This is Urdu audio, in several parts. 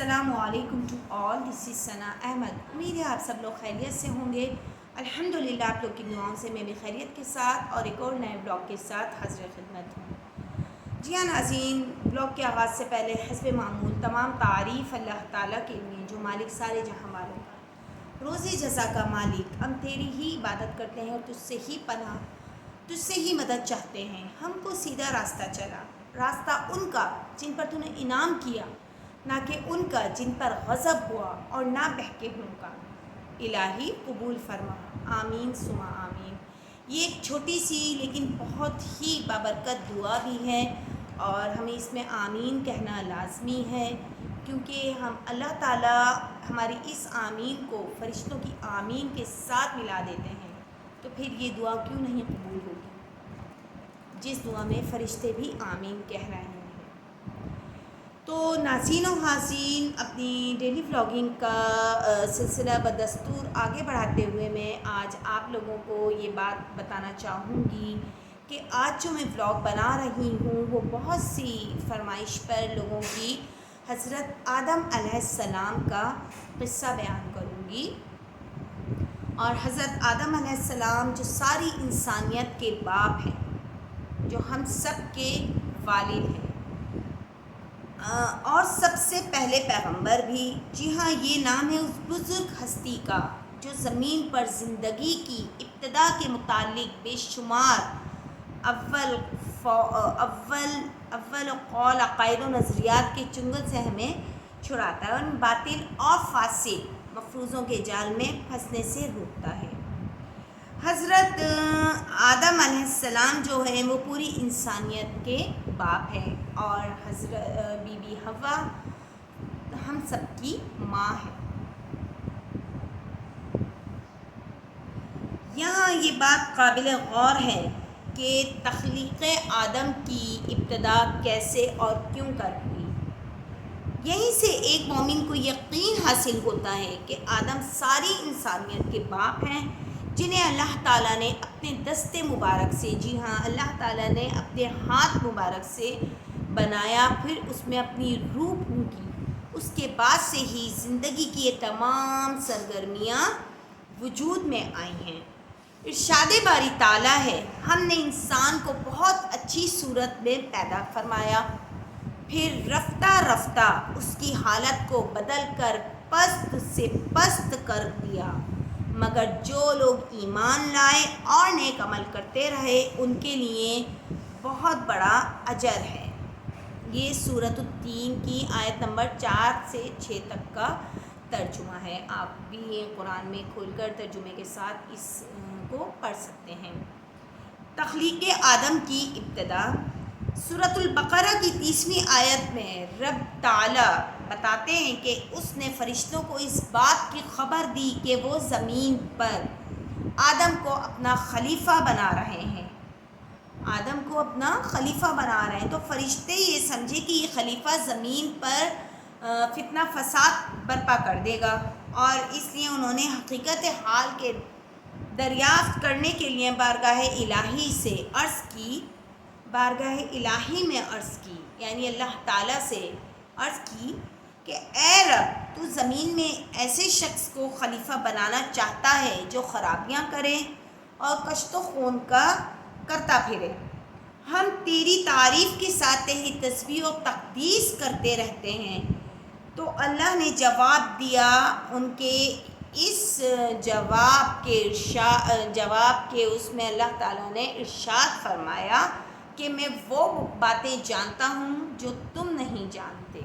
السلام علیکم ٹو آل، دس از ثنا احمد۔ امید ہے آپ سب لوگ خیریت سے ہوں گے۔ الحمدللہ آپ لوگ کی دعاؤں سے میں بھی خیریت کے ساتھ اور ایک اور نئے بلاگ کے ساتھ حاضر خدمت ہوں۔ جی ہاں ناظرین، بلاگ کے آغاز سے پہلے حسب معمول تمام تعریف اللہ تعالیٰ کے لیے جو مالک سارے جہاں والوں کا، روزی جزا کا مالک، ہم تیری ہی عبادت کرتے ہیں اور تجھ سے ہی پناہ، تجھ سے ہی مدد چاہتے ہیں۔ ہم کو سیدھا راستہ چلا، راستہ ان کا جن پر تو نے انعام کیا، نہ کہ ان کا جن پر غضب ہوا، اور نہ بہکے ہوں کا۔ الہی قبول فرما، آمین ثم آمین۔ یہ ایک چھوٹی سی لیکن بہت ہی بابرکت دعا بھی ہے، اور ہمیں اس میں آمین کہنا لازمی ہے، کیونکہ ہم اللہ تعالیٰ ہماری اس آمین کو فرشتوں کی آمین کے ساتھ ملا دیتے ہیں، تو پھر یہ دعا کیوں نہیں قبول ہوگی جس دعا میں فرشتے بھی آمین کہہ رہے ہیں۔ تو ناظرین و حاضرین، اپنی ڈیلی ولاگنگ کا سلسلہ بدستور آگے بڑھاتے ہوئے میں آج آپ لوگوں کو یہ بات بتانا چاہوں گی کہ آج جو میں ولاگ بنا رہی ہوں وہ بہت سی فرمائش پر لوگوں کی حضرت آدم علیہ السلام کا قصہ بیان کروں گی، اور حضرت آدم علیہ السلام جو ساری انسانیت کے باپ ہیں، جو ہم سب کے والد ہیں، اور سب سے پہلے پیغمبر بھی۔ جی ہاں، یہ نام ہے اس بزرگ ہستی کا جو زمین پر زندگی کی ابتدا کے متعلق بے شمار اول قول عقائد و نظریات کے چنگل سے ہمیں چھڑاتا ہے، اور باطل اور فاسد مفروضوں کے جال میں پھنسنے سے روکتا ہے۔ حضرت آدم علیہ السلام جو ہیں وہ پوری انسانیت کے باپ ہیں، اور حضرت بی بی حوا ہم سب کی ماں ہے۔ یہاں یہ بات قابل غور ہے کہ تخلیق آدم کی ابتدا کیسے اور کیوں کر ہوئی۔ یہیں سے ایک مومن کو یقین حاصل ہوتا ہے کہ آدم ساری انسانیت کے باپ ہیں، جنہیں اللہ تعالیٰ نے اپنے دست مبارک سے، جی ہاں اللہ تعالیٰ نے اپنے ہاتھ مبارک سے بنایا، پھر اس میں اپنی روح پھونکی، اس کے بعد سے ہی زندگی کی یہ تمام سرگرمیاں وجود میں آئی ہیں۔ ارشاد باری تعالیٰ ہے، ہم نے انسان کو بہت اچھی صورت میں پیدا فرمایا، پھر رفتہ رفتہ اس کی حالت کو بدل کر پست سے پست کر دیا، مگر جو لوگ ایمان لائے اور نیک عمل کرتے رہے ان کے لیے بہت بڑا اجر ہے۔ یہ سورۃ التین کی آیت نمبر 4 سے 6 تک کا ترجمہ ہے۔ آپ بھی قرآن میں کھول کر ترجمے کے ساتھ اس کو پڑھ سکتے ہیں۔ تخلیق آدم کی ابتدا۔ سورۃ البقرہ کی 30ویں آیت میں رب تعالیٰ بتاتے ہیں کہ اس نے فرشتوں کو اس بات کی خبر دی کہ وہ زمین پر آدم کو اپنا خلیفہ بنا رہے ہیں۔ آدم کو اپنا خلیفہ بنا رہے ہیں، تو فرشتے یہ سمجھے کہ یہ خلیفہ زمین پر فتنہ فساد برپا کر دے گا، اور اس لیے انہوں نے حقیقت حال کے دریافت کرنے کے لیے بارگاہ الہی سے عرض کی، بارگاہ الہی میں عرض کی، یعنی اللہ تعالیٰ سے عرض کی کہ اے رب، تو زمین میں ایسے شخص کو خلیفہ بنانا چاہتا ہے جو خرابیاں کرے اور کشت و خون کا کرتا پھرے۔ ہم تیری تعریف کے ساتھ تیری تسبیح و تقدیس کرتے رہتے ہیں۔ تو اللہ نے جواب دیا، ان کے اس جواب کے اس میں اللہ تعالیٰ نے ارشاد فرمایا کہ میں وہ باتیں جانتا ہوں جو تم نہیں جانتے۔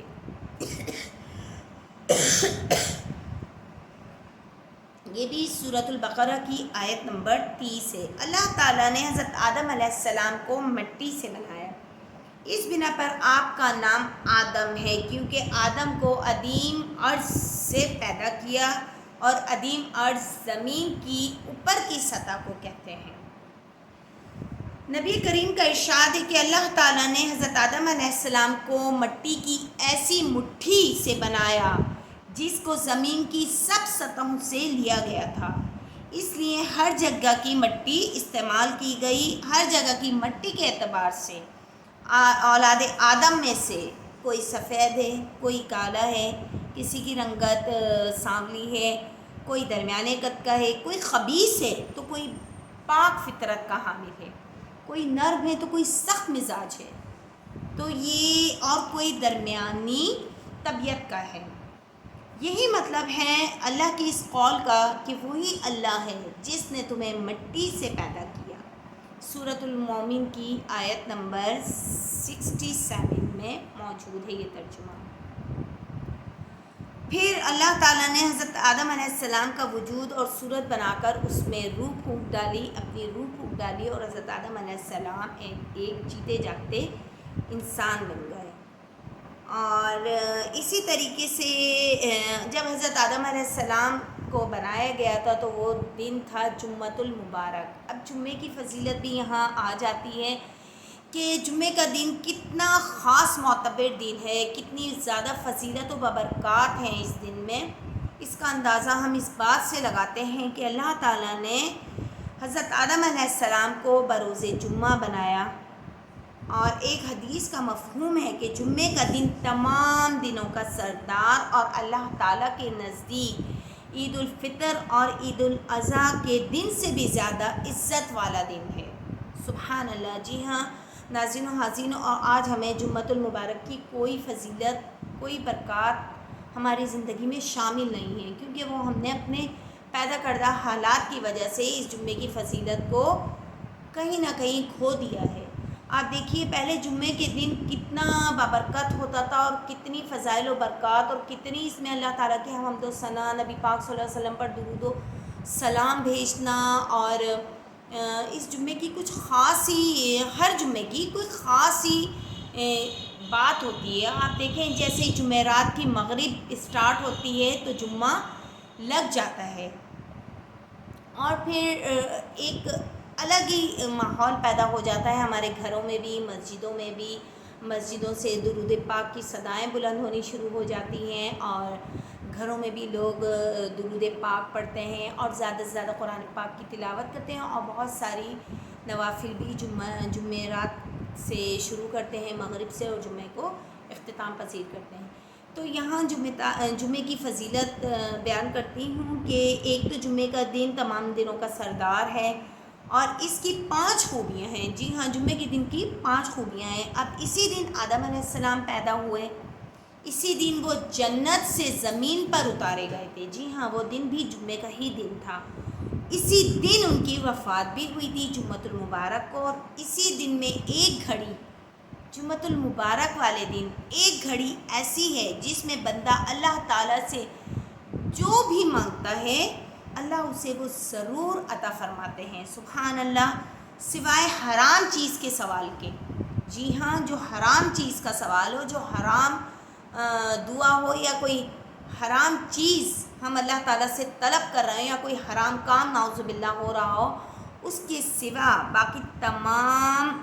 یہ بھی سورۃ البقرہ کی آیت نمبر 30 ہے۔ اللہ تعالیٰ نے حضرت آدم علیہ السلام کو مٹی سے بنایا، اس بنا پر آپ کا نام آدم ہے، کیونکہ آدم کو عدیم ارض سے پیدا کیا، اور عدیم ارض زمین کی اوپر کی سطح کو کہتے ہیں۔ نبی کریم کا ارشاد ہے کہ اللہ تعالیٰ نے حضرت آدم علیہ السلام کو مٹی کی ایسی مٹھی سے بنایا جس کو زمین کی سب سطحوں سے لیا گیا تھا، اس لیے ہر جگہ کی مٹی استعمال کی گئی۔ ہر جگہ کی مٹی کے اعتبار سے اولاد آدم میں سے کوئی سفید ہے، کوئی کالا ہے، کسی کی رنگت سانولی ہے، کوئی درمیانے قد کا ہے، کوئی خبیث ہے تو کوئی پاک فطرت کا حامل ہے، کوئی نرم ہے تو کوئی سخت مزاج ہے، تو یہ اور کوئی درمیانی طبیعت کا ہے۔ یہی مطلب ہے اللہ کی اس قول کا کہ وہی اللہ ہے جس نے تمہیں مٹی سے پیدا کیا۔ سورۃ المومن کی آیت نمبر 67 میں موجود ہے یہ ترجمہ۔ پھر اللہ تعالیٰ نے حضرت آدم علیہ السلام کا وجود اور صورت بنا کر اس میں روح پھونک ڈالی، اپنی روح پھونک ڈالی، اور حضرت آدم علیہ السلام ایک جیتے جاگتے انسان بن گئے۔ اور اسی طریقے سے جب حضرت آدم علیہ السلام کو بنایا گیا تھا تو وہ دن تھا جمعۃ المبارک۔ اب جمعے کی فضیلت بھی یہاں آ جاتی ہے کہ جمعے کا دن کتنا خاص معتبر دن ہے، کتنی زیادہ فضیلت و ببرکات ہیں اس دن میں۔ اس کا اندازہ ہم اس بات سے لگاتے ہیں کہ اللہ تعالیٰ نے حضرت آدم علیہ السلام کو بروز جمعہ بنایا، اور ایک حدیث کا مفہوم ہے کہ جمعے کا دن تمام دنوں کا سردار اور اللہ تعالیٰ کے نزدیک عید الفطر اور عید الاضحیٰ کے دن سے بھی زیادہ عزت والا دن ہے۔ سبحان اللہ۔ جی ہاں ناظرین و حاضرین، اور آج ہمیں جمعۃ المبارک کی کوئی فضیلت، کوئی برکات ہماری زندگی میں شامل نہیں ہے، کیونکہ وہ ہم نے اپنے پیدا کردہ حالات کی وجہ سے اس جمعے کی فضیلت کو کہیں نہ کہیں کھو دیا ہے۔ آپ دیکھیے پہلے جمعے کے دن کتنا بابرکت ہوتا تھا، اور کتنی فضائل و برکات، اور کتنی اس میں اللہ تعالیٰ کے حمد و ثنا، نبی پاک صلی اللہ علیہ وسلم پر درود و سلام بھیجنا، اور اس جمعے کی کچھ خاص ہی، ہر جمعے کی کوئی خاص ہی بات ہوتی ہے۔ آپ دیکھیں جیسے جمعرات کی مغرب اسٹارٹ ہوتی ہے تو جمعہ لگ جاتا ہے، اور پھر ایک الگ ہی ماحول پیدا ہو جاتا ہے ہمارے گھروں میں بھی، مسجدوں میں بھی۔ مسجدوں سے درود پاک کی صدائیں بلند ہونی شروع ہو جاتی ہیں، اور گھروں میں بھی لوگ درود پاک پڑھتے ہیں، اور زیادہ سے زیادہ قرآن پاک کی تلاوت کرتے ہیں، اور بہت ساری نوافل بھی جمعرات سے شروع کرتے ہیں، مغرب سے، اور جمعے کو اختتام پذیر کرتے ہیں۔ تو یہاں جمعے کی فضیلت بیان کرتی ہوں کہ ایک تو جمعے کا دن تمام دنوں کا سردار ہے، اور اس کی 5 خوبیاں ہیں۔ جی ہاں جمعے کے دن کی 5 خوبیاں ہیں۔ اب اسی دن آدم علیہ السلام پیدا ہوئے، اسی دن وہ جنت سے زمین پر اتارے گئے تھے۔ جی ہاں وہ دن بھی جمعے کا ہی دن تھا۔ اسی دن ان کی وفات بھی ہوئی تھی جمعۃ المبارک کو، اور اسی دن میں ایک گھڑی، جمعۃ المبارک والے دن ایک گھڑی ایسی ہے جس میں بندہ اللہ تعالیٰ سے جو بھی مانگتا ہے اللہ اسے وہ ضرور عطا فرماتے ہیں۔ سبحان اللہ، سوائے حرام چیز کے سوال کے۔ جی ہاں جو حرام چیز کا سوال ہو، جو حرام دعا ہو، یا کوئی حرام چیز ہم اللہ تعالیٰ سے طلب کر رہے ہیں، یا کوئی حرام کام نعوذ باللہ ہو رہا ہو، اس کے سوا باقی تمام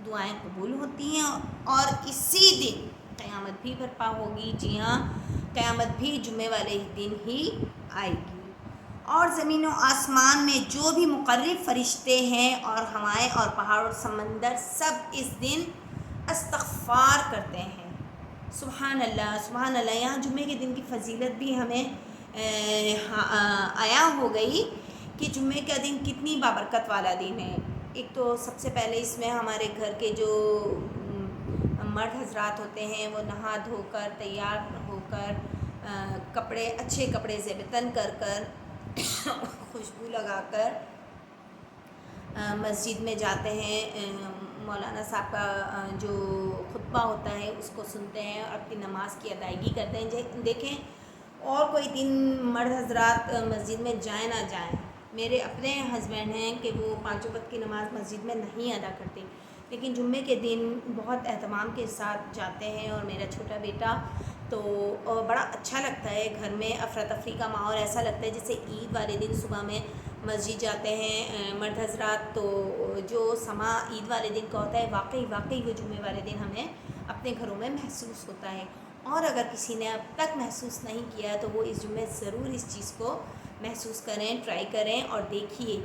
دعائیں قبول ہوتی ہیں، اور اسی دن قیامت بھی برپا ہوگی۔ جی ہاں قیامت بھی جمعے والے دن ہی آئے گی، اور زمین و آسمان میں جو بھی مقرب فرشتے ہیں، اور ہوائیں اور پہاڑ اور سمندر، سب اس دن استغفار کرتے ہیں۔ سبحان اللہ سبحان اللہ۔ یہاں جمعے کے دن کی فضیلت بھی ہمیں عیاں ہو گئی کہ جمعے کا دن کتنی بابرکت والا دن ہے۔ ایک تو سب سے پہلے اس میں ہمارے گھر کے جو مرد حضرات ہوتے ہیں وہ نہا دھو کر، تیار ہو کر، کپڑے اچھے کپڑے زیب تن کر کر، خوشبو لگا کر مسجد میں جاتے ہیں، مولانا صاحب کا جو خطبہ ہوتا ہے اس کو سنتے ہیں، اور اپنی نماز کی ادائیگی کرتے ہیں۔ دیکھیں اور کوئی دن مرد حضرات مسجد میں جائیں نہ جائیں، میرے اپنے ہسبینڈ ہیں کہ وہ 5 وقت کی نماز مسجد میں نہیں ادا کرتے، لیکن جمعے کے دن بہت اہتمام کے ساتھ جاتے ہیں، اور میرا چھوٹا بیٹا تو بڑا اچھا لگتا ہے، گھر میں افراتفری کا ماحول ایسا لگتا ہے جیسے عید والے دن صبح میں مسجد جاتے ہیں مرد حضرات، تو جو سما عید والے دن کا ہوتا ہے واقعی وہ جمعے والے دن ہمیں اپنے گھروں میں محسوس ہوتا ہے۔ اور اگر کسی نے اب تک محسوس نہیں کیا ہے تو وہ اس جمعے ضرور اس چیز کو محسوس کریں، ٹرائی کریں، اور دیکھیے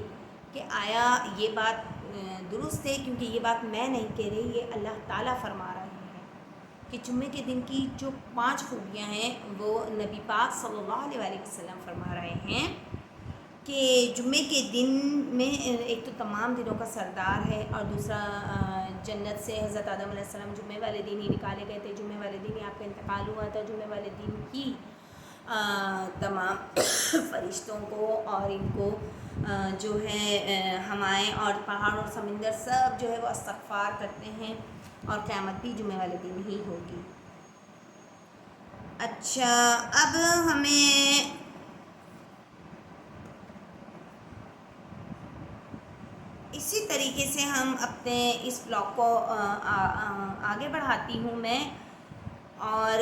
کہ آیا یہ بات درست ہے، کیونکہ یہ بات میں نہیں کہہ رہی، یہ اللہ تعالیٰ فرما رہے ہیں۔ کہ جمعے کے دن کی جو 5 خوبیاں ہیں وہ نبی پاک صلی اللہ علیہ وسلم فرما رہے ہیں کہ جمعے کے دن میں ایک تو تمام دنوں کا سردار ہے، اور دوسرا جنت سے حضرت آدم علیہ السلام جمعے والے دن ہی نکالے گئے تھے، جمعے والے دن ہی آپ کا انتقال ہوا تھا، جمعے والے دن ہی تمام فرشتوں کو اور ان کو جو ہے ہوائیں اور پہاڑ اور سمندر سب جو ہے وہ استغفار کرتے ہیں، اور قیامت بھی جمعے والے دن ہی ہوگی۔ اچھا، اب ہمیں اسی طریقے سے ہم اپنے اس بلاگ کو آگے بڑھاتی ہوں میں، اور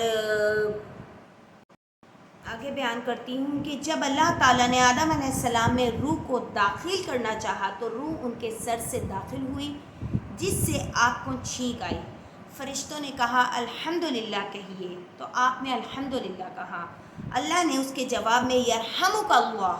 آگے بیان کرتی ہوں کہ جب اللہ تعالیٰ نے آدم علیہ السلام میں روح کو داخل کرنا چاہا تو روح ان کے سر سے داخل ہوئی، جس سے آپ کو چھینک آئی۔ فرشتوں نے کہا الحمدللہ کہیے، تو آپ نے الحمدللہ کہا۔ اللہ نے اس کے جواب میں یرحمک اللہ،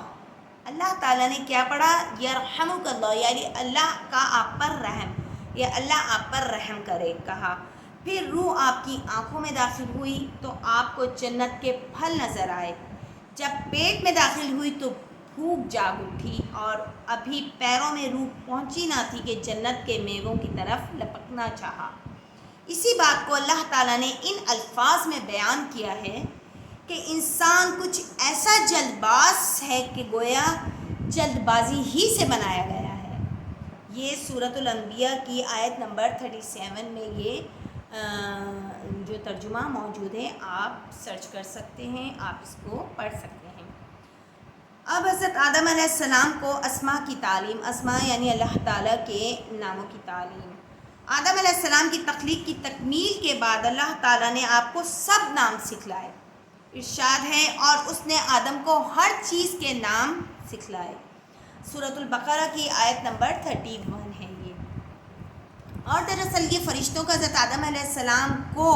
اللہ تعالیٰ نے کیا پڑھا؟ یرحمک اللہ، یعنی اللہ کا آپ پر رحم، یا اللہ آپ پر رحم کرے کہا۔ پھر روح آپ کی آنکھوں میں داخل ہوئی تو آپ کو جنت کے پھل نظر آئے، جب پیٹ میں داخل ہوئی تو بھوک جاگ اٹھی، اور ابھی پیروں میں روح پہنچی نہ تھی کہ جنت کے میووں کی طرف لپکنا چاہا۔ اسی بات کو اللہ تعالیٰ نے ان الفاظ میں بیان کیا ہے کہ انسان کچھ ایسا جلد باز ہے کہ گویا جلد بازی ہی سے بنایا گیا ہے۔ یہ سورۃ الانبیاء کی آیت نمبر 37 میں یہ جو ترجمہ موجود ہے، آپ سرچ کر سکتے ہیں، آپ اس کو پڑھ سکتے ہیں۔ اب حضرت آدم علیہ السلام کو اسماء کی تعلیم، اسماء یعنی اللہ تعالیٰ کے ناموں کی تعلیم۔ آدم علیہ السلام کی تخلیق کی تکمیل کے بعد اللہ تعالیٰ نے آپ کو سب نام سکھلائے، ارشاد ہے، اور اس نے آدم کو ہر چیز کے نام سکھلائے۔ سورۃ البقرہ کی آیت نمبر 31 ہے یہ۔ اور دراصل یہ فرشتوں کا حضرت آدم علیہ السلام کو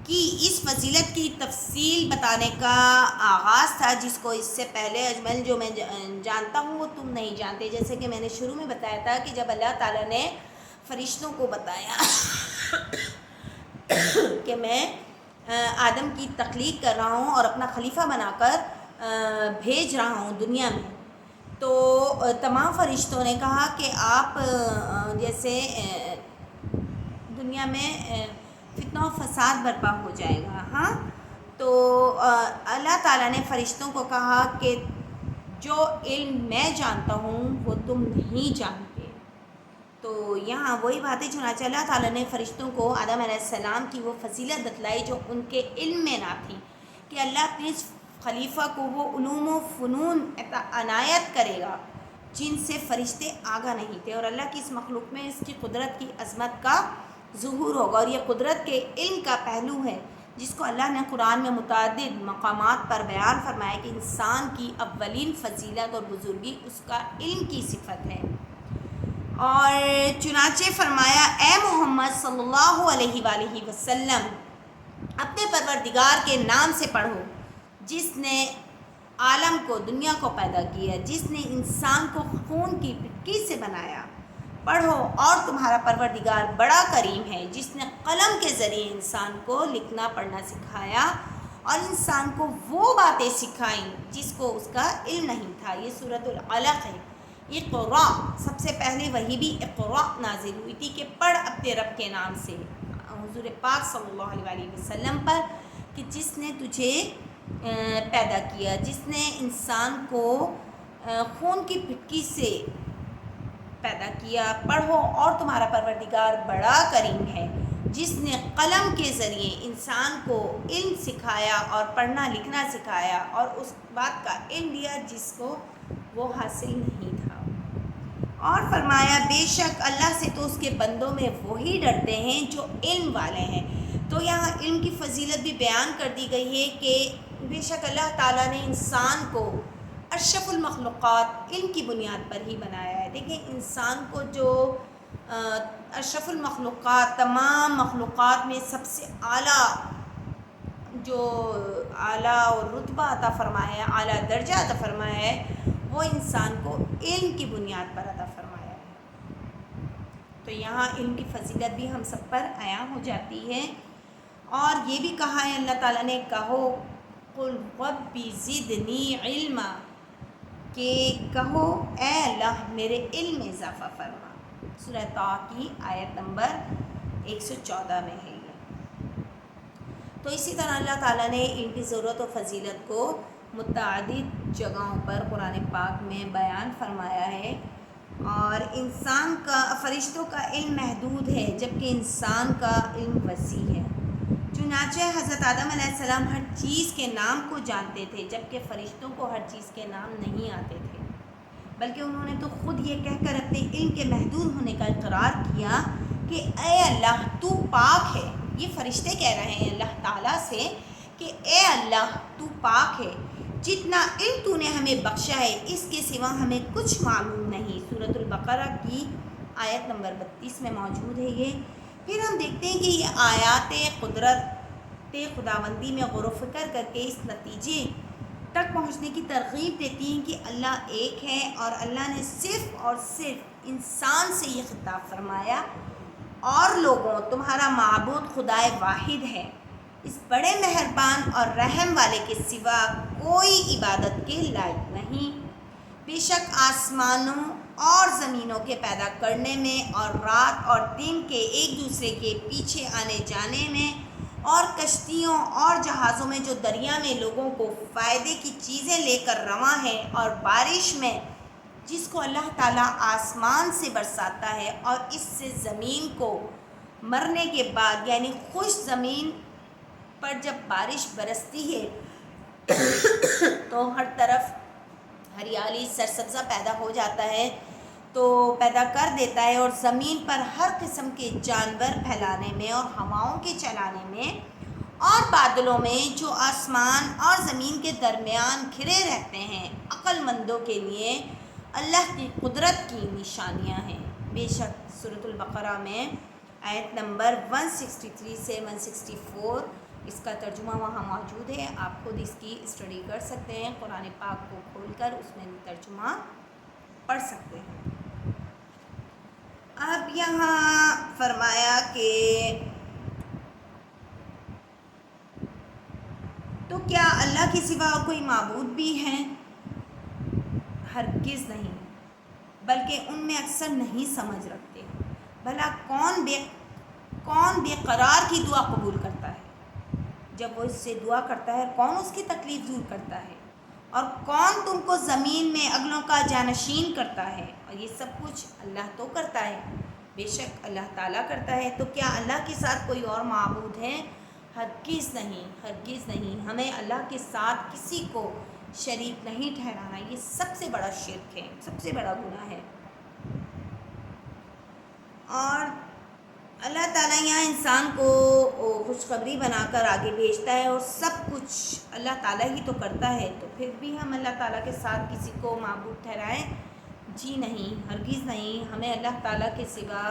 کی اس فضیلت کی تفصیل بتانے کا آغاز تھا، جس کو اس سے پہلے اجمل جو میں جانتا ہوں وہ تم نہیں جانتے۔ جیسے کہ میں نے شروع میں بتایا تھا کہ جب اللہ تعالیٰ نے فرشتوں کو بتایا کہ میں آدم کی تخلیق کر رہا ہوں اور اپنا خلیفہ بنا کر بھیج رہا ہوں دنیا میں، تو تمام فرشتوں نے کہا کہ آپ جیسے دنیا میں فتنہ و فساد برپا ہو جائے گا، ہاں، تو اللہ تعالیٰ نے فرشتوں کو کہا کہ جو علم میں جانتا ہوں وہ تم نہیں جانتے۔ تو یہاں وہی باتیں چنانچہ اللہ تعالیٰ نے فرشتوں کو آدم علیہ السلام کی وہ فضیلت بتلائی جو ان کے علم میں نہ تھی، کہ اللہ اپنے خلیفہ کو وہ علوم و فنون عنایت کرے گا جن سے فرشتے آگاہ نہیں تھے، اور اللہ کی اس مخلوق میں اس کی قدرت کی عظمت کا ظہور ہوگا، اور یہ قدرت کے علم کا پہلو ہے جس کو اللہ نے قرآن میں متعدد مقامات پر بیان فرمایا کہ انسان کی اولین فضیلت اور بزرگی اس کا علم کی صفت ہے۔ اور چنانچہ فرمایا اے محمد صلی اللہ علیہ وآلہ وسلم، اپنے پروردگار کے نام سے پڑھو جس نے عالم کو، دنیا کو پیدا کیا، جس نے انسان کو خون کی پٹکی سے بنایا۔ پڑھو، اور تمہارا پروردگار بڑا کریم ہے جس نے قلم کے ذریعے انسان کو لکھنا پڑھنا سکھایا اور انسان کو وہ باتیں سکھائیں جس کو اس کا علم نہیں تھا۔ یہ سورۃ العلق ہے۔ اقرا، سب سے پہلے وہی بھی اقرا نازل ہوئی تھی کہ پڑھ اپنے رب کے نام سے، حضور پاک صلی اللہ علیہ وسلم پر، کہ جس نے تجھے پیدا کیا، جس نے انسان کو خون کی پھٹکی سے پیدا کیا۔ پڑھو، اور تمہارا پروردگار بڑا کریم ہے جس نے قلم کے ذریعے انسان کو علم سکھایا اور پڑھنا لکھنا سکھایا، اور اس بات کا علم دیا جس کو وہ حاصل نہیں تھا۔ اور فرمایا بے شک اللہ سے تو اس کے بندوں میں وہی ڈرتے ہیں جو علم والے ہیں۔ تو یہاں علم کی فضیلت بھی بیان کر دی گئی ہے کہ بے شک اللہ تعالیٰ نے انسان کو اشرف المخلوقات علم کی بنیاد پر ہی بنایا ہے۔ دیکھیں انسان کو جو اشرف المخلوقات، تمام مخلوقات میں سب سے اعلیٰ جو اعلیٰ اور رتبہ عطا فرمایا ہے، اعلیٰ درجہ عطا فرمایا ہے، وہ انسان کو علم کی بنیاد پر عطا فرمایا ہے۔ تو یہاں علم کی فضیلت بھی ہم سب پر عیاں ہو جاتی ہے۔ اور یہ بھی کہا ہے اللہ تعالیٰ نے، کہو قل ربی زدنی علما، کہ کہو اے اللہ میرے علم میں اضافہ فرما۔ سورہ طٰ کی آیت نمبر 114 میں ہے یہ۔ تو اسی طرح اللہ تعالیٰ نے ان کی ضرورت و فضیلت کو متعدد جگہوں پر قرآن پاک میں بیان فرمایا ہے، اور انسان کا، فرشتوں کا علم محدود ہے جبکہ انسان کا علم وسیع ہے۔ چنانچہ حضرت آدم علیہ السلام ہر چیز کے نام کو جانتے تھے جبکہ فرشتوں کو ہر چیز کے نام نہیں آتے تھے، بلکہ انہوں نے تو خود یہ کہہ کر اپنے علم کے محدود ہونے کا اقرار کیا کہ اے اللہ تو پاک ہے۔ یہ فرشتے کہہ رہے ہیں اللہ تعالیٰ سے کہ اے اللہ تو پاک ہے، جتنا علم تو نے ہمیں بخشا ہے اس کے سوا ہمیں کچھ معلوم نہیں۔ سورۃ البقرہ کی آیت نمبر 32 میں موجود ہے یہ۔ پھر ہم دیکھتے ہیں کہ یہ آیات قدرت خداوندی میں غور و فکر کر کے اس نتیجے تک پہنچنے کی ترغیب دیتی ہیں کہ اللہ ایک ہے، اور اللہ نے صرف اور صرف انسان سے یہ خطاب فرمایا، اور لوگوں تمہارا معبود خدائے واحد ہے، اس بڑے مہربان اور رحم والے کے سوا کوئی عبادت کے لائق نہیں۔ بے شک آسمانوں اور زمینوں کے پیدا کرنے میں اور رات اور دن کے ایک دوسرے کے پیچھے آنے جانے میں اور کشتیوں اور جہازوں میں جو دریا میں لوگوں کو فائدے کی چیزیں لے کر رواں ہیں، اور بارش میں جس کو اللہ تعالیٰ آسمان سے برساتا ہے اور اس سے زمین کو مرنے کے بعد یعنی خشک زمین پر جب بارش برستی ہے تو ہر طرف ہریالی سرسبزہ پیدا ہو جاتا ہے، تو پیدا کر دیتا ہے، اور زمین پر ہر قسم کے جانور پھیلانے میں اور ہواؤں کے چلانے میں اور بادلوں میں جو آسمان اور زمین کے درمیان گھرے رہتے ہیں، عقل مندوں کے لیے اللہ کی قدرت کی نشانیاں ہیں۔ بے شک سورۃ البقرہ میں آیت نمبر 163 سے 164 اس کا ترجمہ وہاں موجود ہے، آپ خود اس کی اسٹڈی کر سکتے ہیں، قرآن پاک کو کھول کر اس میں ترجمہ پڑھ سکتے ہیں۔ اب یہاں فرمایا کہ تو کیا اللہ کے سوا اور کوئی معبود بھی ہیں؟ ہرگز نہیں، بلکہ ان میں اکثر نہیں سمجھ رکھتے۔ بھلا کون بے قرار کی دعا قبول کرتا ہے جب وہ اس سے دعا کرتا ہے؟ کون اس کی تکلیف دور کرتا ہے؟ اور کون تم کو زمین میں اگلوں کا جانشین کرتا ہے؟ اور یہ سب کچھ اللہ تو کرتا ہے، بے شک اللہ تعالیٰ کرتا ہے۔ تو کیا اللہ کے ساتھ کوئی اور معبود ہے؟ ہرگز نہیں، ہرگز نہیں۔ ہمیں اللہ کے ساتھ کسی کو شریک نہیں ٹھہرانا، یہ سب سے بڑا شرک ہے، سب سے بڑا گناہ ہے۔ اور اللہ تعالیٰ یہاں انسان کو خوشخبری بنا کر آگے بھیجتا ہے، اور سب کچھ اللہ تعالیٰ ہی تو کرتا ہے، تو پھر بھی ہم اللہ تعالیٰ کے ساتھ کسی کو معبود ٹھہرائیں؟ جی نہیں، ہرگز نہیں۔ ہمیں اللہ تعالیٰ کے سوا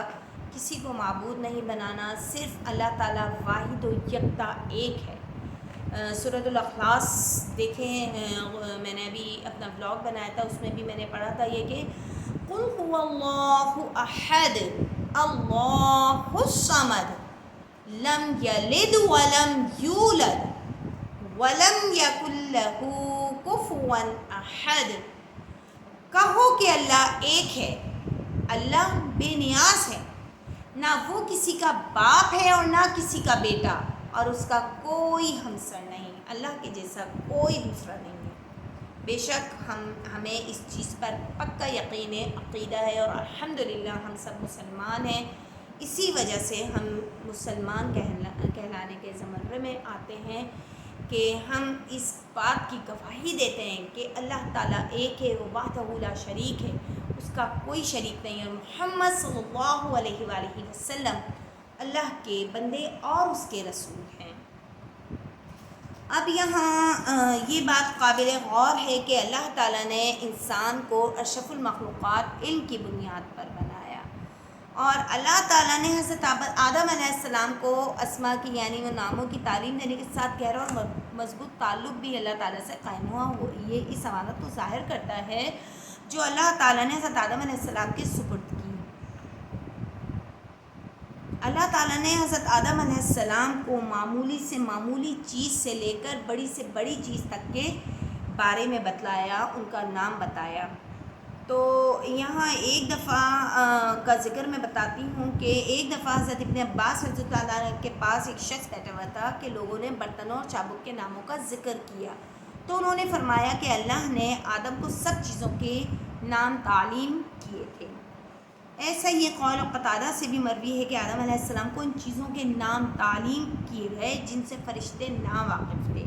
کسی کو معبود نہیں بنانا، صرف اللہ تعالیٰ واحد و یکتا ایک ہے۔ سورۃ الاخلاص دیکھیں، میں نے ابھی اپنا بلاگ بنایا تھا، اس میں بھی میں نے پڑھا تھا یہ کہ قل هو اللہ احد اللہ الصمد لم یلد ولم یولد ولم یکن لہ کفوا احد۔ کہو کہ اللہ ایک ہے، اللہ بے نیاز ہے، نہ وہ کسی کا باپ ہے اور نہ کسی کا بیٹا، اور اس کا کوئی ہمسر نہیں، اللہ کے جیسا کوئی دوسرا نہیں ہے۔ بے شک ہمیں اس چیز پر پکا یقین عقیدہ ہے، اور الحمدللہ ہم سب مسلمان ہیں، اسی وجہ سے ہم مسلمان کہلانے کے زمرے میں آتے ہیں کہ ہم اس بات کی گواہی دیتے ہیں کہ اللہ تعالیٰ ایک ہے، وہ وحدہ لا شریک ہے، اس کا کوئی شریک نہیں ہے، محمد صلی اللہ علیہ وآلہ وسلم اللہ کے بندے اور اس کے رسول ہیں۔ اب یہاں یہ بات قابل غور ہے کہ اللہ تعالیٰ نے انسان کو اشرف المخلوقات علم کی بنیاد پر بنایا، اور اللہ تعالیٰ نے حضرت آدم علیہ السلام کو اسماء کی یعنی وہ ناموں کی تعلیم دینے کے ساتھ گہرا اور مضبوط تعلق بھی اللہ تعالیٰ سے قائم ہوا۔ یہ اس امانت کو ظاہر کرتا ہے جو اللہ تعالیٰ نے حضرت آدم علیہ السلام کے سپرد کی۔ اللہ تعالیٰ نے حضرت آدم علیہ السلام کو معمولی سے معمولی چیز سے لے کر بڑی سے بڑی چیز تک کے بارے میں بتلایا، ان کا نام بتایا۔ تو یہاں ایک دفعہ کا ذکر میں بتاتی ہوں کہ ایک دفعہ حضرت ابن عباس رضی اللہ عنہ کے پاس ایک شخص بیٹھا ہوا تھا کہ لوگوں نے برتنوں اور چابک کے ناموں کا ذکر کیا، تو انہوں نے فرمایا کہ اللہ نے آدم کو سب چیزوں کے نام تعلیم کیے تھے۔ ایسا یہ قول و قتادہ سے بھی مروی ہے کہ آدم علیہ السلام کو ان چیزوں کے نام تعلیم کیے گئے جن سے فرشتے ناواقف تھے۔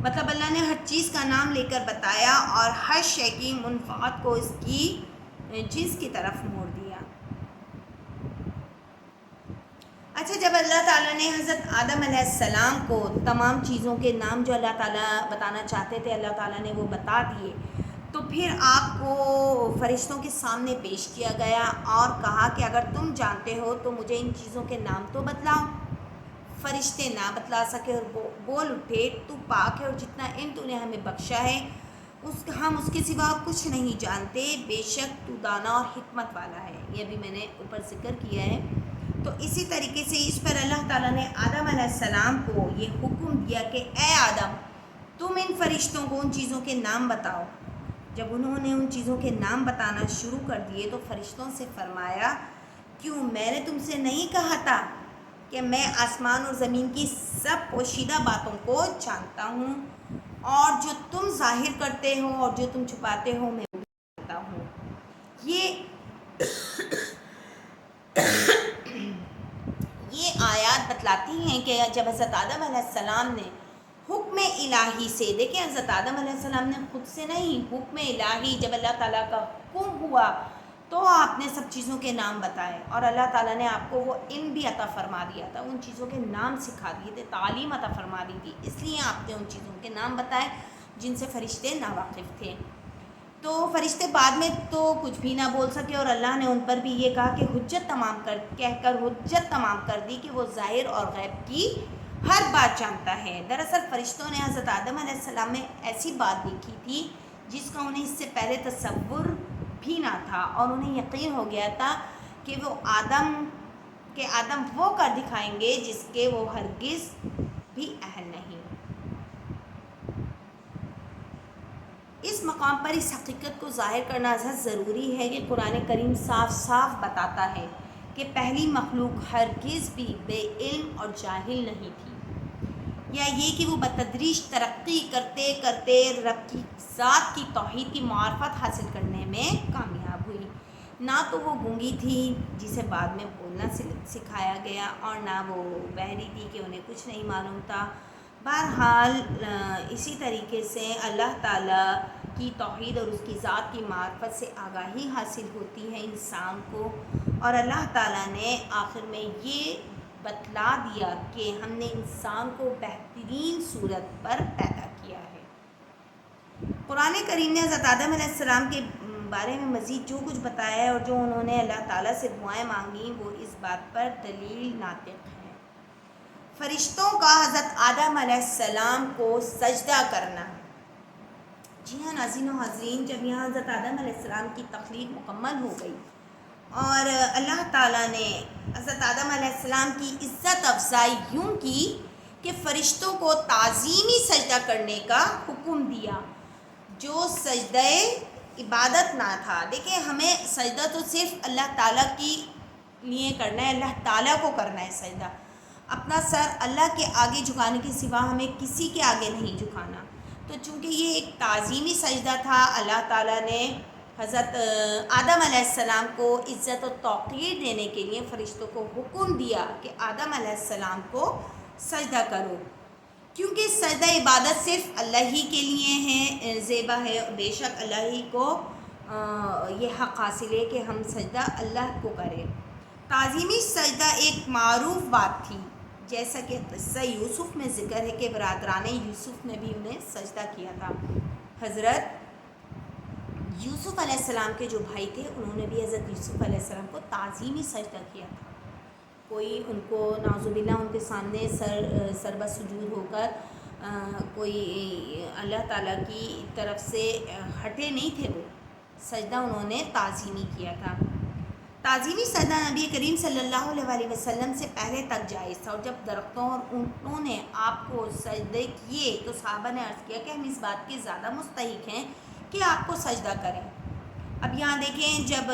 مطلب اللہ نے ہر چیز کا نام لے کر بتایا اور ہر شے کی منفعت کو اس کی جنس کی طرف موڑ دیا۔ اچھا، جب اللہ تعالیٰ نے حضرت آدم علیہ السلام کو تمام چیزوں کے نام جو اللہ تعالیٰ بتانا چاہتے تھے اللہ تعالیٰ نے وہ بتا دیے، تو پھر آپ کو فرشتوں کے سامنے پیش کیا گیا اور کہا کہ اگر تم جانتے ہو تو مجھے ان چیزوں کے نام تو بتلاؤ۔ فرشتے نہ بتلا سکے اور بول اٹھے، تو پاک ہے اور جتنا علم تو نے ہمیں بخشا ہے ہم اس کے سوا کچھ نہیں جانتے، بے شک تو دانا اور حکمت والا ہے۔ یہ بھی میں نے اوپر ذکر کیا ہے۔ تو اسی طریقے سے اس پر اللہ تعالیٰ نے آدم علیہ السلام کو یہ حکم دیا کہ اے آدم، تم ان فرشتوں کو ان چیزوں کے نام بتاؤ۔ جب انہوں نے ان چیزوں کے نام بتانا شروع کر دیے تو فرشتوں سے فرمایا، کیوں میں نے تم سے نہیں کہا تھا کہ میں آسمان اور زمین کی سب پوشیدہ باتوں کو جانتا ہوں، اور جو تم ظاہر کرتے ہو اور جو تم چھپاتے ہو میں وہ جانتا ہوں۔ یہ آیات بتلاتی ہیں کہ جب حضرت آدم علیہ السلام نے حکم الہی سے، دیکھیں حضرت آدم علیہ السلام نے خود سے نہیں، حکم الہی جب اللہ تعالیٰ کا حکم ہوا تو آپ نے سب چیزوں کے نام بتائے، اور اللہ تعالیٰ نے آپ کو وہ علم بھی عطا فرما دیا تھا، ان چیزوں کے نام سکھا دیے تھے، تعلیم عطا فرما دی تھی، اس لیے آپ نے ان چیزوں کے نام بتائے جن سے فرشتے ناواقف تھے۔ تو فرشتے بعد میں تو کچھ بھی نہ بول سکے، اور اللہ نے ان پر بھی یہ کہا کہ حجت تمام کر دی کہ وہ ظاہر اور غیب کی ہر بات جانتا ہے۔ دراصل فرشتوں نے حضرت آدم علیہ السلام میں ایسی بات دیکھی تھی جس کا انہیں اس سے پہلے تصور بھی نہ تھا، اور انہیں یقین ہو گیا تھا کہ آدم وہ کر دکھائیں گے جس کے وہ ہرگز بھی اہل نہیں۔ اس مقام پر اس حقیقت کو ظاہر کرنا ازحد ضروری ہے کہ قرآن کریم صاف صاف بتاتا ہے کہ پہلی مخلوق ہرگز بھی بے علم اور جاہل نہیں تھی، یا یہ کہ وہ بتدریج ترقی کرتے کرتے رب کی ذات کی توحید کی معرفت حاصل کرنے میں کامیاب ہوئی۔ نہ تو وہ گونگی تھی جسے بعد میں بولنا سکھایا گیا، اور نہ وہ بہری تھی کہ انہیں کچھ نہیں معلوم تھا۔ بہرحال اسی طریقے سے اللہ تعالیٰ کی توحید اور اس کی ذات کی معرفت سے آگاہی حاصل ہوتی ہے انسان کو، اور اللہ تعالیٰ نے آخر میں یہ بتلا دیا کہ ہم نے انسان کو بہترین صورت پر پیدا کیا ہے۔ قرآن کریم نے حضرت آدم علیہ السلام کے بارے میں مزید جو کچھ بتایا ہے اور جو انہوں نے اللہ تعالیٰ سے دعائیں مانگیں وہ اس بات پر دلیل ناطق ہے۔ فرشتوں کا حضرت آدم علیہ السلام کو سجدہ کرنا۔ جی ہاں ناظرین و حاضرین، جب یہاں حضرت آدم علیہ السلام کی تخلیق مکمل ہو گئی اور اللہ تعالیٰ نے حضرت آدم علیہ السلام کی عزت افزائی یوں کی کہ فرشتوں کو تعظیمی سجدہ کرنے کا حکم دیا، جو سجدہ عبادت نہ تھا۔ دیکھیں، ہمیں سجدہ تو صرف اللہ تعالیٰ کی لیے کرنا ہے، اللہ تعالیٰ کو کرنا ہے سجدہ، اپنا سر اللہ کے آگے جھکانے کے سوا ہمیں کسی کے آگے نہیں جھکانا۔ تو چونکہ یہ ایک تعظیمی سجدہ تھا، اللہ تعالیٰ نے حضرت آدم علیہ السلام کو عزت و توقیر دینے کے لیے فرشتوں کو حکم دیا کہ آدم علیہ السلام کو سجدہ کرو، کیونکہ سجدہ عبادت صرف اللہ ہی کے لیے ہے، زیبا ہے، بے شک اللہ ہی کو یہ حق حاصل ہے کہ ہم سجدہ اللہ کو کریں۔ تعظیمی سجدہ ایک معروف بات تھی، جیسا کہ قصہ یوسف میں ذکر ہے کہ برادران یوسف نے بھی انہیں سجدہ کیا تھا۔ حضرت یوسف علیہ السلام کے جو بھائی تھے انہوں نے بھی حضرت یوسف علیہ السلام کو تعظیمی سجدہ کیا تھا۔ کوئی ان کو نعوذ باللہ ان کے سامنے سر بسجود ہو کر کوئی اللہ تعالیٰ کی طرف سے ہٹے نہیں تھے، وہ سجدہ انہوں نے تعظیمی کیا تھا۔ تعظیمی سجدہ نبی کریم صلی اللہ علیہ وسلم سے پہلے تک جائز تھا، اور جب درختوں اور اونٹوں نے آپ کو سجدے کیے تو صحابہ نے عرض کیا کہ ہم اس بات کے زیادہ مستحق ہیں کہ آپ کو سجدہ کریں۔ اب یہاں دیکھیں، جب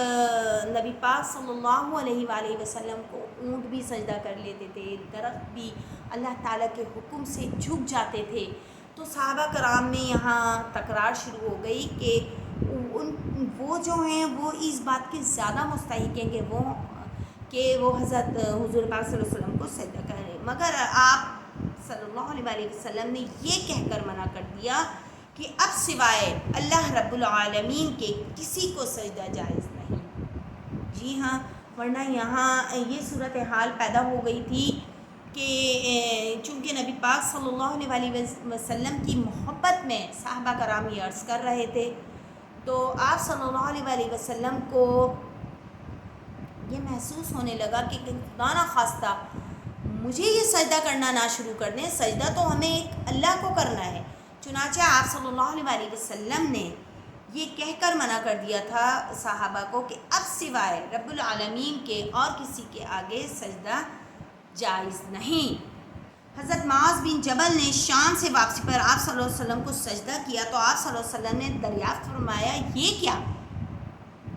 نبی پاک صلی اللہ علیہ وآلہ وسلم کو اونٹ بھی سجدہ کر لیتے تھے، درخت بھی اللہ تعالیٰ کے حکم سے جھک جاتے تھے، تو صحابہ کرام میں یہاں تکرار شروع ہو گئی کہ وہ جو ہیں وہ اس بات کے زیادہ مستحق ہیں کہ وہ حضرت حضور پاک صلی اللہ علیہ وسلم کو سجدہ کریں، مگر آپ صلی اللہ علیہ وآلہ وسلم نے یہ کہہ کر منع کر دیا کہ اب سوائے اللہ رب العالمین کے کسی کو سجدہ جائز نہیں۔ جی ہاں، ورنہ یہاں یہ صورتحال پیدا ہو گئی تھی کہ چونکہ نبی پاک صلی اللہ علیہ وسلم کی محبت میں صحابہ کرام یہ عرض کر رہے تھے، تو آپ صلی اللہ علیہ وسلم کو یہ محسوس ہونے لگا کہ خدا نہ خواستہ مجھے یہ سجدہ کرنا نہ شروع کر دیں، سجدہ تو ہمیں ایک اللہ کو کرنا ہے۔ چنانچہ آپ صلی اللہ علیہ وسلم نے یہ کہہ کر منع کر دیا تھا صحابہ کو کہ اب سوائے رب العالمین کے اور کسی کے آگے سجدہ جائز نہیں۔ حضرت معاذ بن جبل نے شام سے واپسی پر آپ صلی اللہ علیہ وسلم کو سجدہ کیا تو آپ صلی اللہ علیہ وسلم نے دریافت فرمایا، یہ کیا؟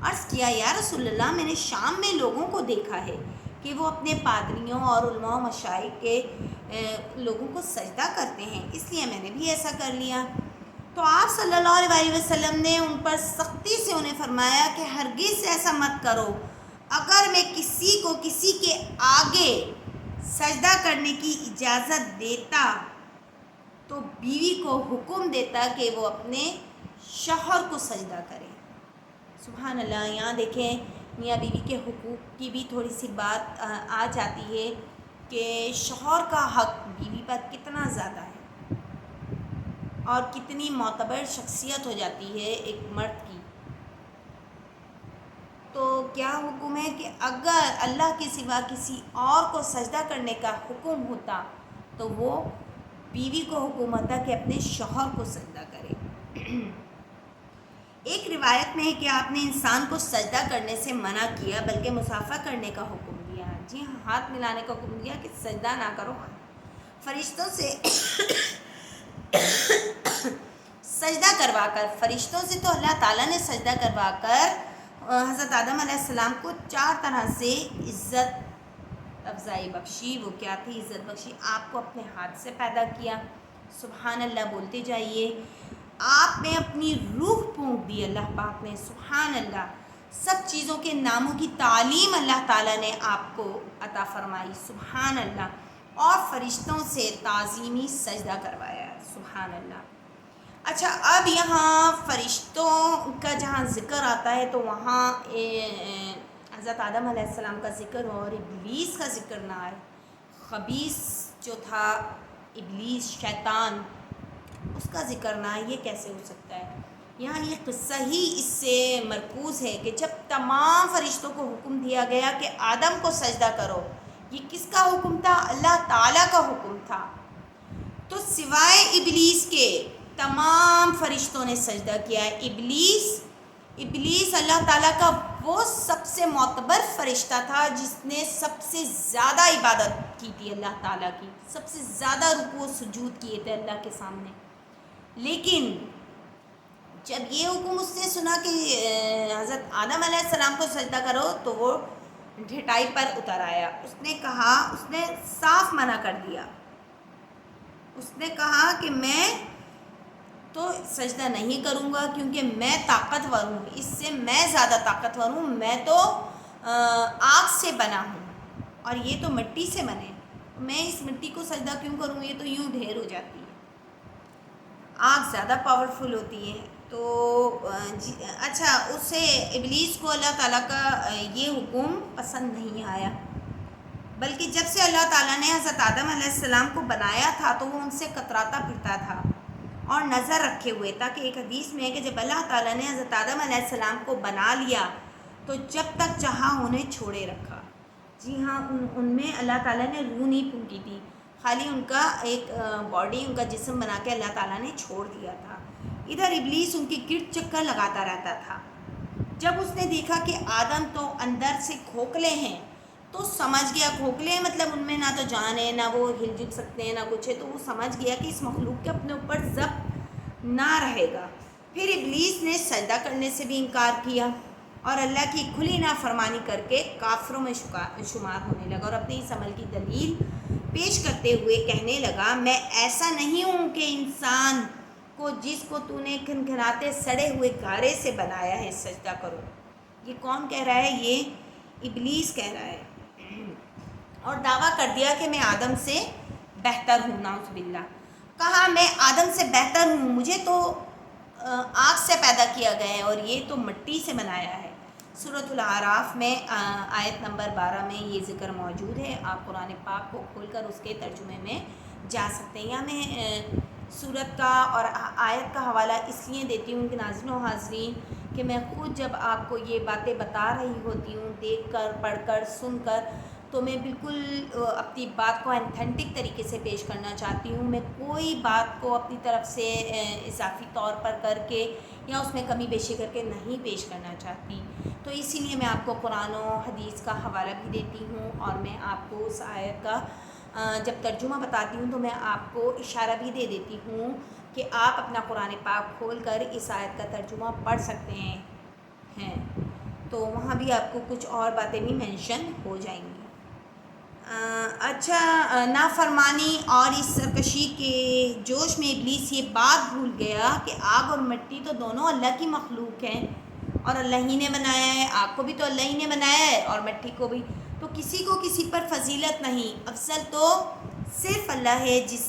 عرض کیا، یا رسول اللہ، میں نے شام میں لوگوں کو دیکھا ہے کہ وہ اپنے پادریوں اور علماء و مشائخ کے لوگوں کو سجدہ کرتے ہیں، اس لیے میں نے بھی ایسا کر لیا۔ تو آپ صلی اللہ علیہ وسلم نے ان پر سختی سے انہیں فرمایا کہ ہرگز ایسا مت کرو، اگر میں کسی کو کسی کے آگے سجدہ کرنے کی اجازت دیتا تو بیوی کو حکم دیتا کہ وہ اپنے شوہر کو سجدہ کرے۔ سبحان اللہ، یہاں دیکھیں میاں بیوی کے حقوق کی بھی تھوڑی سی بات آ جاتی ہے کہ شوہر کا حق بیوی پر کتنا زیادہ ہے اور کتنی معتبر شخصیت ہو جاتی ہے ایک مرد کی۔ تو کیا حکم ہے کہ اگر اللہ کے سوا کسی اور کو سجدہ کرنے کا حکم ہوتا تو وہ بیوی کو حکم ہوتا کہ اپنے شوہر کو سجدہ کرے۔ ایک روایت میں ہے کہ آپ نے انسان کو سجدہ کرنے سے منع کیا بلکہ مصافحہ کرنے کا حکم دیا۔ جی ہاں، ہاتھ ملانے کا حکم دیا کہ سجدہ نہ کرو، فرشتوں سے سجدہ کروا کر، فرشتوں سے تو اللہ تعالیٰ نے سجدہ کروا کر حضرت آدم علیہ السلام کو 4 طرح سے عزت افزائی بخشی۔ وہ کیا تھی عزت بخشی؟ آپ کو اپنے ہاتھ سے پیدا کیا، سبحان اللہ بولتے جائیے۔ آپ میں اپنی روح پھونک دی اللہ پاک نے، سبحان اللہ۔ سب چیزوں کے ناموں کی تعلیم اللہ تعالیٰ نے آپ کو عطا فرمائی، سبحان اللہ، اور فرشتوں سے تعظیمی سجدہ کروایا، سبحان اللہ۔ اچھا، اب یہاں فرشتوں کا جہاں ذکر آتا ہے تو وہاں حضرت آدم علیہ السلام کا ذکر اور ابلیس کا ذکر نہ آئے۔ خبیث جو تھا ابلیس، شیطان، اس کا ذکر نہ آئے، یہ کیسے ہو سکتا ہے؟ یہاں یہ قصہ ہی اس سے مرکوز ہے کہ جب تمام فرشتوں کو حکم دیا گیا کہ آدم کو سجدہ کرو، یہ کس کا حکم تھا؟ اللہ تعالیٰ کا حکم تھا۔ تو سوائے ابلیس کے تمام فرشتوں نے سجدہ کیا ہے۔ ابلیس اللہ تعالیٰ کا وہ سب سے معتبر فرشتہ تھا جس نے سب سے زیادہ عبادت کی تھی اللہ تعالیٰ کی، سب سے زیادہ رکوع و سجود کیے تھے اللہ کے سامنے۔ لیکن جب یہ حکم اس نے سنا کہ حضرت آدم علیہ السلام کو سجدہ کرو تو وہ ڈھٹائی پر اتر آیا۔ اس نے کہا، اس نے صاف منع کر دیا، اس نے کہا کہ میں تو سجدہ نہیں کروں گا کیونکہ میں طاقتور ہوں، اس سے میں زیادہ طاقتور ہوں، میں تو آگ سے بنا ہوں اور یہ تو مٹی سے بنے، میں اس مٹی کو سجدہ کیوں کروں، یہ تو یوں ڈھیر ہو جاتی ہے، آگ زیادہ پاورفل ہوتی ہے۔ تو اچھا، اسے ابلیس کو اللہ تعالیٰ کا یہ حکم پسند نہیں آیا، بلکہ جب سے اللہ تعالیٰ نے حضرت آدم علیہ السلام کو بنایا تھا تو وہ ان سے کتراتا پھرتا تھا اور نظر رکھے ہوئے، تاکہ ایک حدیث میں ہے کہ جب اللہ تعالیٰ نے حضرت آدم علیہ السلام کو بنا لیا تو جب تک چاہا انہیں چھوڑے رکھا۔ جی ہاں، ان میں اللہ تعالیٰ نے روح نہیں پھونکی تھی، خالی ان کا ایک باڈی، ان کا جسم بنا کے اللہ تعالیٰ نے چھوڑ دیا تھا۔ ادھر ابلیس ان کے گرد چکر لگاتا رہتا تھا۔ جب اس نے دیکھا کہ آدم تو اندر سے کھوکھلے ہیں تو سمجھ گیا، کھوکھلے مطلب ان میں نہ تو جان ہے، نہ وہ ہل جل سکتے ہیں، نہ کچھ ہے، تو وہ سمجھ گیا کہ اس مخلوق کے اپنے اوپر ضبط نہ رہے گا۔ پھر ابلیس نے سجدہ کرنے سے بھی انکار کیا اور اللہ کی کھلی نافرمانی کر کے کافروں میں شمار ہونے لگا، اور اپنے اس عمل کی دلیل پیش کرتے ہوئے کہنے لگا، میں ایسا نہیں ہوں کہ انسان کو جس کو تو نے کھنکھناتے سڑے ہوئے گارے سے بنایا ہے سجدہ کرو۔ یہ کون کہہ رہا ہے؟ یہ ابلیس کہہ رہا ہے، اور دعویٰ کر دیا کہ میں آدم سے بہتر ہوں، نعوذ باللہ۔ کہا میں آدم سے بہتر ہوں، مجھے تو آگ سے پیدا کیا گیا ہے اور یہ تو مٹی سے بنایا ہے۔ سورۃ الاعراف میں آیت نمبر 12 میں یہ ذکر موجود ہے، آپ قرآن پاک کو کھول کر اس کے ترجمے میں جا سکتے ہیں۔ یہاں میں سورت کا اور آیت کا حوالہ اس لیے دیتی ہوں کہ ناظرین و حاضرین کہ میں خود جب آپ کو یہ باتیں بتا رہی ہوتی ہوں، دیکھ کر، پڑھ کر، سن کر، تو میں بالکل اپنی بات کو ایتھینٹک طریقے سے پیش کرنا چاہتی ہوں۔ میں کوئی بات کو اپنی طرف سے اضافی طور پر کر کے یا اس میں کمی بیشی کر کے نہیں پیش کرنا چاہتی، تو اسی لیے میں آپ کو قرآن و حدیث کا حوالہ بھی دیتی ہوں، اور میں آپ کو اس آیت کا جب ترجمہ بتاتی ہوں تو میں آپ کو اشارہ بھی دے دیتی ہوں کہ آپ اپنا قرآن پاک کھول کر اس آیت کا ترجمہ پڑھ سکتے ہیں، تو وہاں بھی آپ کو کچھ اور باتیں بھی مینشن ہو جائیں گی۔ اچھا، نافرمانی اور اس سرکشی کے جوش میں ابلیس یہ بات بھول گیا کہ آگ اور مٹی تو دونوں اللہ کی مخلوق ہیں، اور اللہ ہی نے بنایا ہے، آگ کو بھی تو اللہ ہی نے بنایا ہے اور مٹی کو بھی، تو کسی کو کسی پر فضیلت نہیں، افضل تو صرف اللہ ہے جس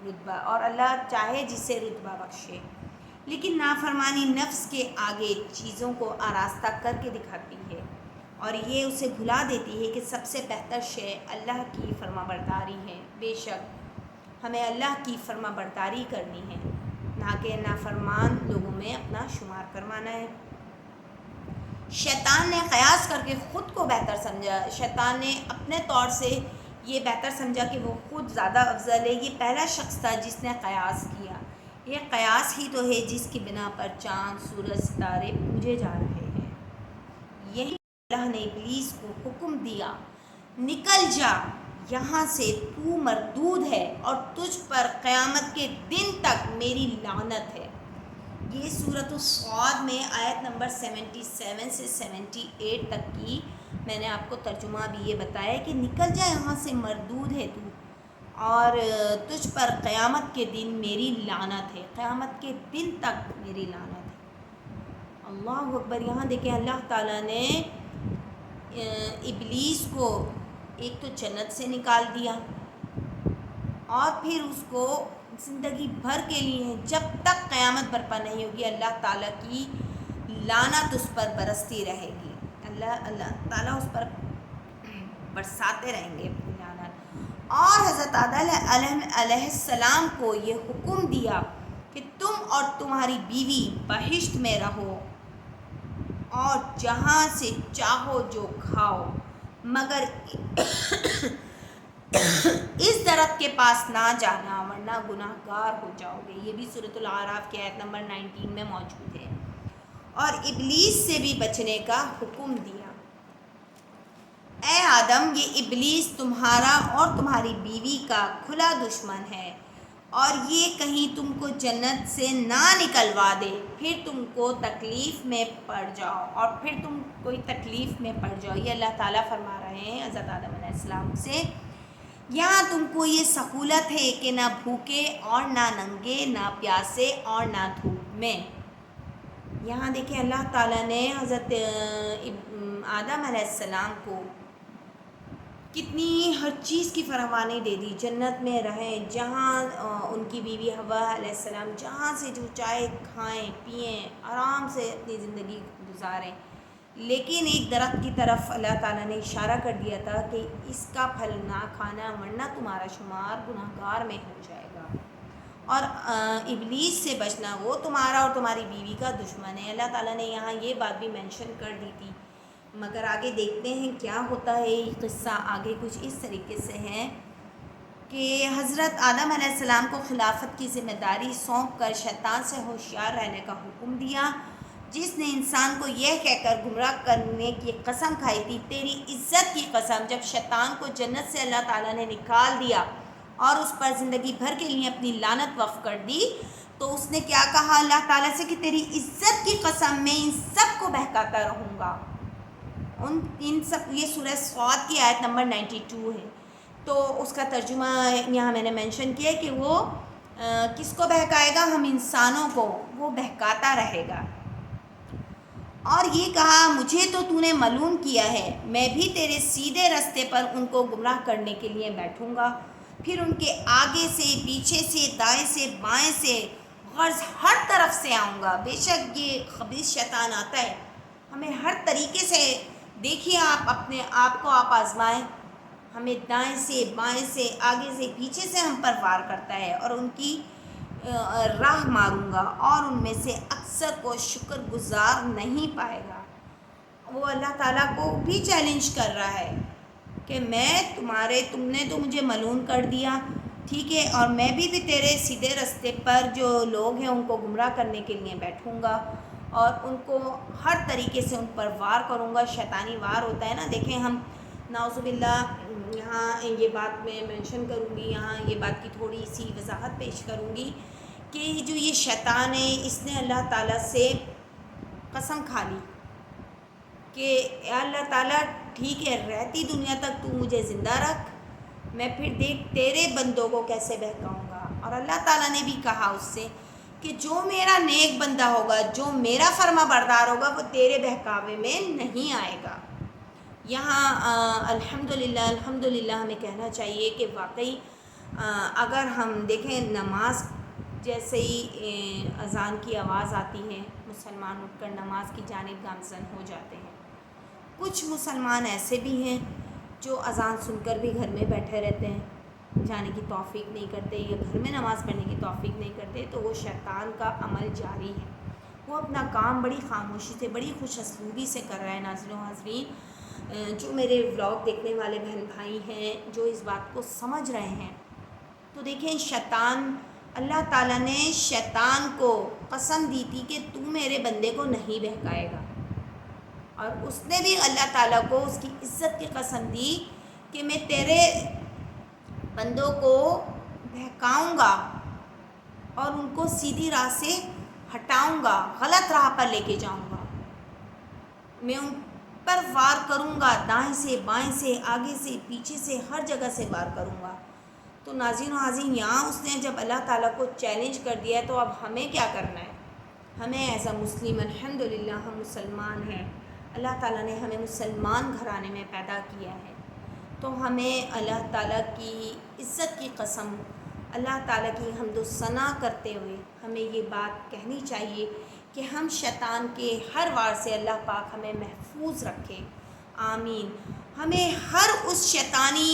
رتبہ، اور اللہ چاہے جسے رتبہ بخشے۔ لیکن نافرمانی نفس کے آگے چیزوں کو آراستہ کر کے دکھاتی ہے، اور یہ اسے بھلا دیتی ہے کہ سب سے بہتر شے اللہ کی فرما برداری ہے۔ بے شک ہمیں اللہ کی فرما برداری کرنی ہے، نہ کہ نافرمان لوگوں میں اپنا شمار کروانا ہے۔ شیطان نے قیاس کر کے خود کو بہتر سمجھا، شیطان نے اپنے طور سے یہ بہتر سمجھا کہ وہ خود زیادہ افضل ہے۔ یہ پہلا شخص تھا جس نے قیاس کیا۔ یہ قیاس ہی تو ہے جس کی بنا پر چاند، سورج، ستارے پوجے جا رہے ہیں۔ یہی اللہ نے ابلیس کو حکم دیا، نکل جا یہاں سے، تو مردود ہے اور تجھ پر قیامت کے دن تک میری لعنت ہے۔ یہ سورۃ الصاد میں آیت نمبر 77 سے 78 تک کی میں نے آپ کو ترجمہ بھی یہ بتایا کہ نکل جا یہاں سے، مردود ہے تو، اور تجھ پر قیامت کے دن میری لعنت ہے، قیامت کے دن تک میری لعنت ہے۔ اللہ اکبر۔ یہاں دیکھیں اللہ تعالیٰ نے ابلیس کو ایک تو جنت سے نکال دیا، اور پھر اس کو زندگی بھر کے لیے جب تک قیامت برپا نہیں ہوگی اللہ تعالیٰ کی لعنت اس پر برستی رہے گی، اللہ تعالیٰ اس پر برساتے رہیں گے اپنی لعنت۔ اور حضرت آدم علیہ السلام کو یہ حکم دیا کہ تم اور تمہاری بیوی بہشت میں رہو اور جہاں سے چاہو جو کھاؤ، مگر اس درخت کے پاس نہ جانا ورنہ گناہ گار ہو جاؤ گے۔ یہ بھی سورۃ الاعراف کی آیت نمبر 19 میں موجود ہے۔ اور ابلیس سے بھی بچنے کا حکم دیا، اے آدم یہ ابلیس تمہارا اور تمہاری بیوی کا کھلا دشمن ہے، اور یہ کہیں تم کو جنت سے نہ نکلوا دے، پھر تم کو تکلیف میں پڑ جاؤ، اور پھر تم کوئی تکلیف میں پڑ جاؤ۔ یہ اللہ تعالیٰ فرما رہے ہیں حضرت آدم علیہ السلام سے، یہاں تم کو یہ سہولت ہے کہ نہ بھوکے اور نہ ننگے، نہ پیاسے اور نہ دھوپ میں۔ یہاں دیکھیں اللہ تعالیٰ نے حضرت آدم علیہ السلام کو کتنی ہر چیز کی فراوانی دے دی، جنت میں رہیں، جہاں ان کی بیوی حوا علیہ السلام جہاں سے جو چاہے کھائیں پئیں، آرام سے اپنی زندگی گزاریں، لیکن ایک درخت کی طرف اللہ تعالیٰ نے اشارہ کر دیا تھا کہ اس کا پھل نہ کھانا ورنہ تمہارا شمار گناہ گار میں ہو جائے گا، اور ابلیس سے بچنا، وہ تمہارا اور تمہاری بیوی کا دشمن ہے۔ اللہ تعالیٰ نے یہاں یہ بات بھی مینشن کر دی تھی، مگر آگے دیکھتے ہیں کیا ہوتا ہے۔ یہ قصہ آگے کچھ اس طریقے سے ہے کہ حضرت آدم علیہ السلام کو خلافت کی ذمہ داری سونپ کر شیطان سے ہوشیار رہنے کا حکم دیا، جس نے انسان کو یہ کہہ کر گمراہ کرنے کی قسم کھائی تھی، تیری عزت کی قسم، جب شیطان کو جنت سے اللہ تعالیٰ نے نکال دیا اور اس پر زندگی بھر کے لیے اپنی لعنت وقف کر دی، تو اس نے کیا کہا اللہ تعالیٰ سے کہ تیری عزت کی قسم میں ان سب کو بہکاتا رہوں گا۔ ان سب، یہ سورہ صاد کی آیت نمبر 92 ہے۔ تو اس کا ترجمہ یہاں میں نے مینشن کیا کہ وہ کس کو بہکائے گا؟ ہم انسانوں کو وہ بہکاتا رہے گا۔ اور یہ کہا مجھے تو نے ملعون کیا ہے، میں بھی تیرے سیدھے رستے پر ان کو گمراہ کرنے کے لیے بیٹھوں گا، پھر ان کے آگے سے، پیچھے سے، دائیں سے، بائیں سے، غرض ہر طرف سے آؤں گا۔ بے شک یہ خبیث شیطان آتا ہے ہمیں ہر طریقے سے، دیکھیے آپ اپنے آپ کو آپ آزمائیں، ہمیں دائیں سے، بائیں سے، آگے سے، پیچھے سے ہم پر وار کرتا ہے، اور ان کی راہ ماروں گا، اور ان میں سے اکثر کو شکر گزار نہیں پائے گا۔ وہ اللہ تعالیٰ کو بھی چیلنج کر رہا ہے کہ تم نے تو مجھے ملعون کر دیا، ٹھیک ہے، اور میں بھی تیرے سیدھے رستے پر جو لوگ ہیں ان کو گمراہ کرنے کے لیے بیٹھوں گا، اور ان کو ہر طریقے سے ان پر وار کروں گا۔ شیطانی وار ہوتا ہے نا، دیکھیں ہم نعوذ باللہ، یہاں یہ بات میں مینشن کروں گی، یہاں یہ بات کی تھوڑی سی وضاحت پیش کروں گی کہ جو یہ شیطان ہے اس نے اللہ تعالیٰ سے قسم کھا لی کہ اے اللہ تعالیٰ ٹھیک ہے، رہتی دنیا تک تو مجھے زندہ رکھ، میں پھر دیکھ تیرے بندوں کو کیسے بہکاؤں گا۔ اور اللہ تعالیٰ نے بھی کہا اس سے کہ جو میرا نیک بندہ ہوگا، جو میرا فرما بردار ہوگا، وہ تیرے بہکاوے میں نہیں آئے گا۔ یہاں الحمدللہ ہمیں کہنا چاہیے کہ واقعی اگر ہم دیکھیں، نماز جیسے ہی اذان کی آواز آتی ہے، مسلمان اٹھ کر نماز کی جانب گامزن ہو جاتے ہیں۔ کچھ مسلمان ایسے بھی ہیں جو اذان سن کر بھی گھر میں بیٹھے رہتے ہیں، جانے کی توفیق نہیں کرتے، یا گھر میں نماز پڑھنے کی توفیق نہیں کرتے، تو وہ شیطان کا عمل جاری ہے، وہ اپنا کام بڑی خاموشی سے، بڑی خوش اسلوبی سے کر رہا ہے۔ ناظرین و حاضرین، جو میرے ولاگ دیکھنے والے بہن بھائی ہیں، جو اس بات کو سمجھ رہے ہیں، تو دیکھیں شیطان، اللہ تعالیٰ نے شیطان کو قسم دی تھی کہ تو میرے بندے کو نہیں بہکائے گا، اور اس نے بھی اللہ تعالیٰ کو اس کی عزت کی قسم دی کہ میں تیرے بندوں کو بہکاؤں گا اور ان کو سیدھی راہ سے ہٹاؤں گا، غلط راہ پر لے کے جاؤں گا، میں ان پر وار کروں گا، دائیں سے، بائیں سے، آگے سے، پیچھے سے، ہر جگہ سے وار کروں گا۔ تو ناظرین و حاضرین، یہاں اس نے جب اللہ تعالیٰ کو چیلنج کر دیا ہے، تو اب ہمیں کیا کرنا ہے؟ ہمیں ایز اے مسلم، الحمدللہ ہم مسلمان ہیں، اللہ تعالیٰ نے ہمیں مسلمان گھرانے میں پیدا کیا ہے، تو ہمیں اللہ تعالیٰ کی عزت کی قسم، اللہ تعالیٰ کی حمد و ثنا کرتے ہوئے ہمیں یہ بات کہنی چاہیے کہ ہم شیطان کے ہر وار سے اللہ پاک ہمیں محفوظ رکھے، آمین۔ ہمیں ہر اس شیطانی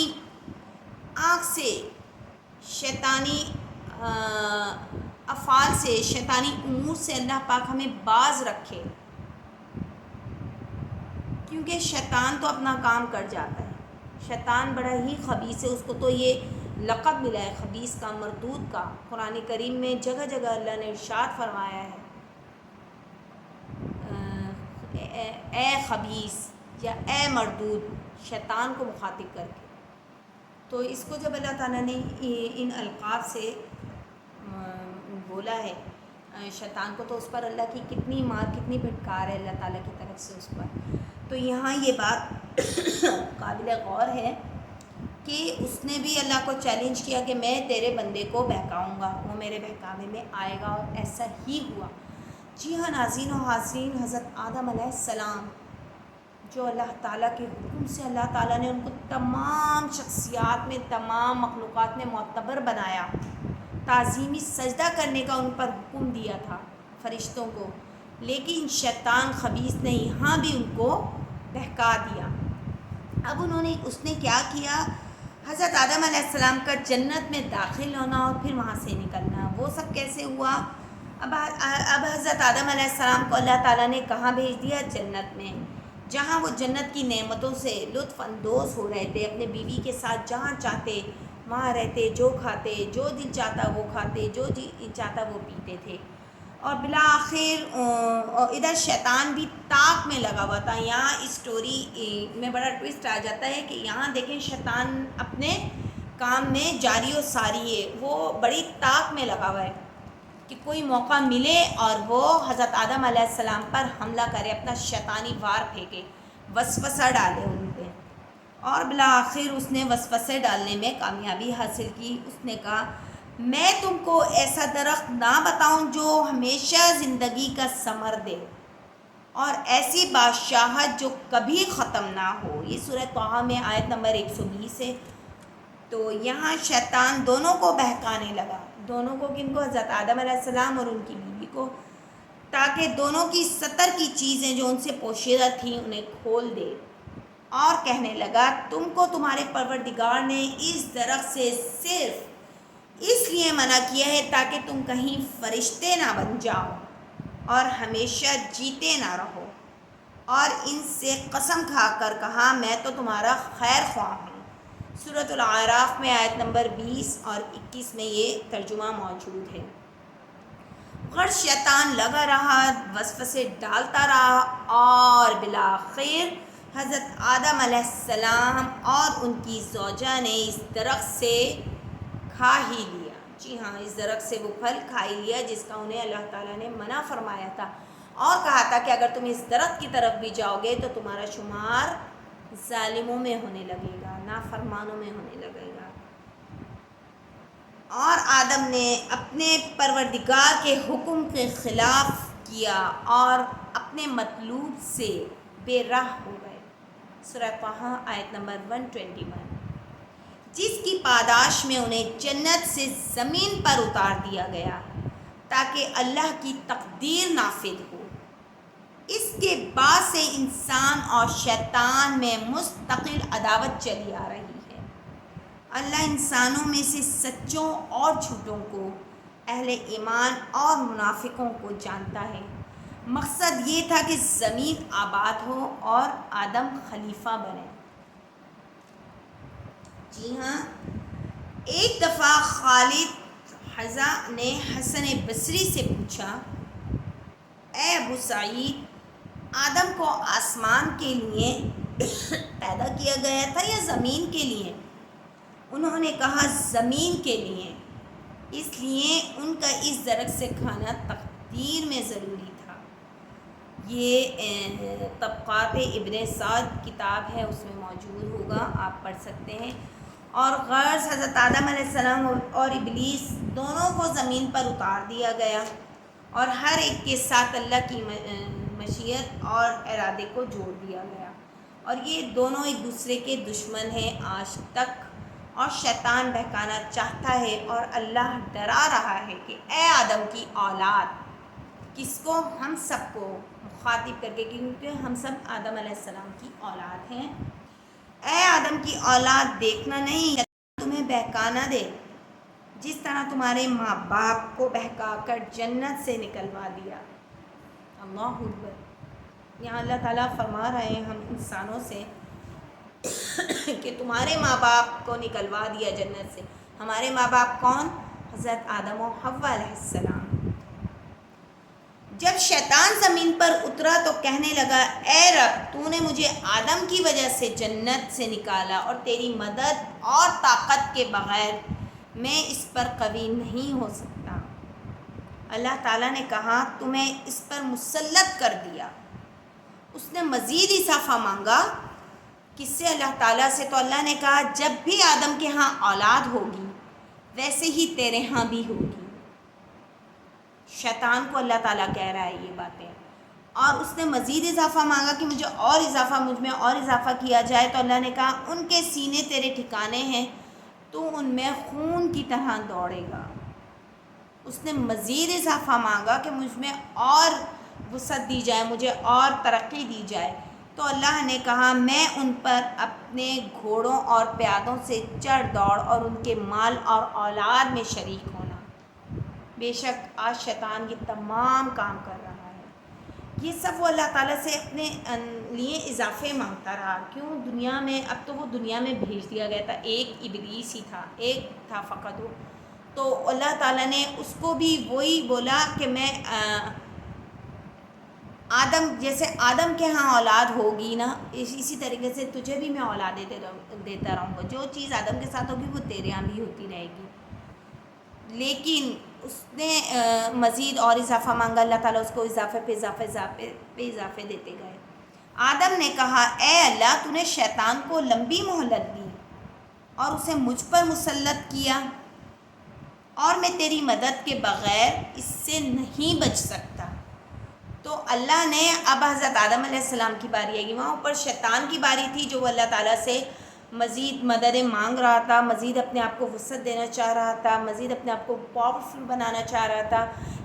آنکھ سے، شیطانی افعال سے، شیطانی امور سے اللہ پاک ہمیں باز رکھے، کیونکہ شیطان تو اپنا کام کر جاتا ہے، شیطان بڑا ہی خبیث ہے، اس کو تو یہ لقب ملا ہے خبیث کا، مردود کا۔ قرآن کریم میں جگہ جگہ اللہ نے ارشاد فرمایا ہے اے خبیث یا اے مردود، شیطان کو مخاطب کر کے۔ تو اس کو جب اللہ تعالیٰ نے ان القاب سے بولا ہے شیطان کو، تو اس پر اللہ کی کتنی مار، کتنی پھٹکار ہے اللہ تعالیٰ کی طرف سے اس پر۔ تو یہاں یہ بات قابل غور ہے کہ اس نے بھی اللہ کو چیلنج کیا کہ میں تیرے بندے کو بہکاؤں گا، وہ میرے بہکاوے میں آئے گا، اور ایسا ہی ہوا۔ جی ہاں ناظرین و حاضرین، حضرت آدم علیہ السلام، جو اللہ تعالیٰ کے حکم سے اللہ تعالیٰ نے ان کو تمام شخصیات میں، تمام مخلوقات میں معتبر بنایا، تعظیمی سجدہ کرنے کا ان پر حکم دیا تھا فرشتوں کو، لیکن شیطان خبیث نے یہاں بھی ان کو بہکا دیا۔ اب اس نے کیا کیا؟ حضرت آدم علیہ السلام کا جنت میں داخل ہونا اور پھر وہاں سے نکلنا، وہ سب کیسے ہوا؟ اب حضرت آدم علیہ السلام کو اللہ تعالیٰ نے کہاں بھیج دیا؟ جنت میں، جہاں وہ جنت کی نعمتوں سے لطف اندوز ہو رہے تھے، اپنے بیوی کے ساتھ جہاں چاہتے وہاں رہتے، جو کھاتے، جو دل چاہتا وہ کھاتے، جو جی چاہتا وہ پیتے تھے۔ اور بالآخر ادھر شیطان بھی طاق میں لگا ہوا تھا. یہاں اس اسٹوری میں بڑا ٹویسٹ آ جاتا ہے کہ یہاں دیکھیں شیطان اپنے کام میں جاری و ساری ہے، وہ بڑی طاق میں لگا ہوا ہے کہ کوئی موقع ملے اور وہ حضرت آدم علیہ السلام پر حملہ کرے، اپنا شیطانی وار پھینکے، وسوسہ ڈالے ان پہ. اور بالآخر اس نے وسوسے ڈالنے میں کامیابی حاصل کی. اس نے کہا میں تم کو ایسا درخت نہ بتاؤں جو ہمیشہ زندگی کا ثمر دے اور ایسی بادشاہت جو کبھی ختم نہ ہو. یہ سورہ طٰہٰ میں آیت نمبر 120 ہے. تو یہاں شیطان دونوں کو بہکانے لگا، دونوں کو، کن کو؟ حضرت آدم علیہ السلام اور ان کی بیوی کو، تاکہ دونوں کی ستر کی چیزیں جو ان سے پوشیدہ تھیں انہیں کھول دے. اور کہنے لگا تم کو تمہارے پروردگار نے اس درخت سے صرف اس لیے منع کیا ہے تاکہ تم کہیں فرشتے نہ بن جاؤ اور ہمیشہ جیتے نہ رہو. اور ان سے قسم کھا کر کہا میں تو تمہارا خیر خواہ ہوں. سورۃ الاعراف میں آیت نمبر 20 اور 21 میں یہ ترجمہ موجود ہے. غر شیطان لگا رہا، وسوسے ڈالتا رہا اور بالآخر حضرت آدم علیہ السلام اور ان کی زوجہ نے اس درخت سے کھا ہی لیا. جی ہاں، اس درخت سے وہ پھل کھا ہی لیا جس کا انہیں اللہ تعالیٰ نے منع فرمایا تھا، اور کہا تھا کہ اگر تم اس درخت کی طرف بھی جاؤ گے تو تمہارا شمار ظالموں میں ہونے لگے گا، نافرمانوں میں ہونے لگے گا. اور آدم نے اپنے پروردگار کے حکم کے خلاف کیا اور اپنے مطلوب سے بے راہ ہو گئے. سورہ طٰہٰ آیت نمبر 121. جس کی پاداش میں انہیں جنت سے زمین پر اتار دیا گیا تاکہ اللہ کی تقدیر نافذ ہو. اس کے بعد سے انسان اور شیطان میں مستقل عداوت چلی آ رہی ہے. اللہ انسانوں میں سے سچوں اور جھوٹوں کو، اہل ایمان اور منافقوں کو جانتا ہے. مقصد یہ تھا کہ زمین آباد ہو اور آدم خلیفہ بنے. جی ہاں، ایک دفعہ خالد حذا نے حسن بصری سے پوچھا اے ابو سعید، آدم کو آسمان کے لیے پیدا کیا گیا تھا یا زمین کے لیے؟ انہوں نے کہا زمین کے لیے، اس لیے ان کا اس درخت سے کھانا تقدیر میں ضروری تھا. یہ طبقات ابن سعد کتاب ہے، اس میں موجود ہوگا، آپ پڑھ سکتے ہیں. اور غرض حضرت آدم علیہ السلام اور ابلیس دونوں کو زمین پر اتار دیا گیا اور ہر ایک کے ساتھ اللہ کی مشیت اور ارادے کو جوڑ دیا گیا. اور یہ دونوں ایک دوسرے کے دشمن ہیں آج تک، اور شیطان بہکانا چاہتا ہے اور اللہ ڈرا رہا ہے کہ اے آدم کی اولاد، کس کو؟ ہم سب کو مخاطب کر کے، کیونکہ ہم سب آدم علیہ السلام کی اولاد ہیں. اے آدم کی اولاد، دیکھنا نہیں تمہیں بہکانا دے جس طرح تمہارے ماں باپ کو بہکا کر جنت سے نکلوا دیا. اللہ اکبر. یہاں اللہ تعالیٰ فرما رہے ہیں ہم انسانوں سے کہ تمہارے ماں باپ کو نکلوا دیا جنت سے. ہمارے ماں باپ کون؟ حضرت آدم و حوا علیہ السلام. جب شیطان زمین پر اترا تو کہنے لگا اے رب، تو نے مجھے آدم کی وجہ سے جنت سے نکالا اور تیری مدد اور طاقت کے بغیر میں اس پر قوی نہیں ہو سکتا. اللہ تعالیٰ نے کہا تمہیں اس پر مسلط کر دیا. اس نے مزید اضافہ مانگا. کس سے؟ اللہ تعالیٰ سے. تو اللہ نے کہا جب بھی آدم کے ہاں اولاد ہوگی ویسے ہی تیرے ہاں بھی ہوگی. شیطان کو اللہ تعالیٰ کہہ رہا ہے یہ باتیں، اور اس نے مزید اضافہ مانگا کہ مجھ میں اور اضافہ کیا جائے. تو اللہ نے کہا ان کے سینے تیرے ٹھکانے ہیں، تو ان میں خون کی طرح دوڑے گا. اس نے مزید اضافہ مانگا کہ مجھ میں اور وسعت دی جائے، مجھے اور ترقی دی جائے. تو اللہ نے کہا میں ان پر اپنے گھوڑوں اور پیادوں سے چڑھ دوڑ اور ان کے مال اور اولاد میں شریک ہونا. بے شک آج شیطان یہ تمام کام کر رہا ہے. یہ سب وہ اللہ تعالیٰ سے اپنے لیے اضافے مانگتا رہا. کیوں؟ دنیا میں، اب تو وہ دنیا میں بھیج دیا گیا تھا. ایک ابلیس ہی تھا، ایک تھا فقط وہ. تو اللہ تعالیٰ نے اس کو بھی وہی بولا کہ میں آدم جیسے آدم کے ہاں اولاد ہوگی نا، اسی طریقے سے تجھے بھی میں اولاد دیتا رہوں گا، جو چیز آدم کے ساتھ ہوگی وہ تیرے یہاں بھی ہوتی رہے گی۔ لیکن اس نے مزید اور اضافہ مانگا، اللہ تعالیٰ اس کو اضافے پہ اضافے دیتے گئے۔ آدم نے کہا اے اللہ، تو نے شیطان کو لمبی مہلت دی اور اسے مجھ پر مسلط کیا، اور میں تیری مدد کے بغیر اس سے نہیں بچ سکتا۔ تو اللہ نے اب حضرت آدم علیہ السلام کی باری آئی، وہاں اوپر شیطان کی باری تھی جو اللہ تعالیٰ سے مزید مدد مانگ رہا تھا، مزید اپنے آپ کو وسعت دینا چاہ رہا تھا، مزید اپنے آپ کو پاورفل بنانا چاہ رہا تھا۔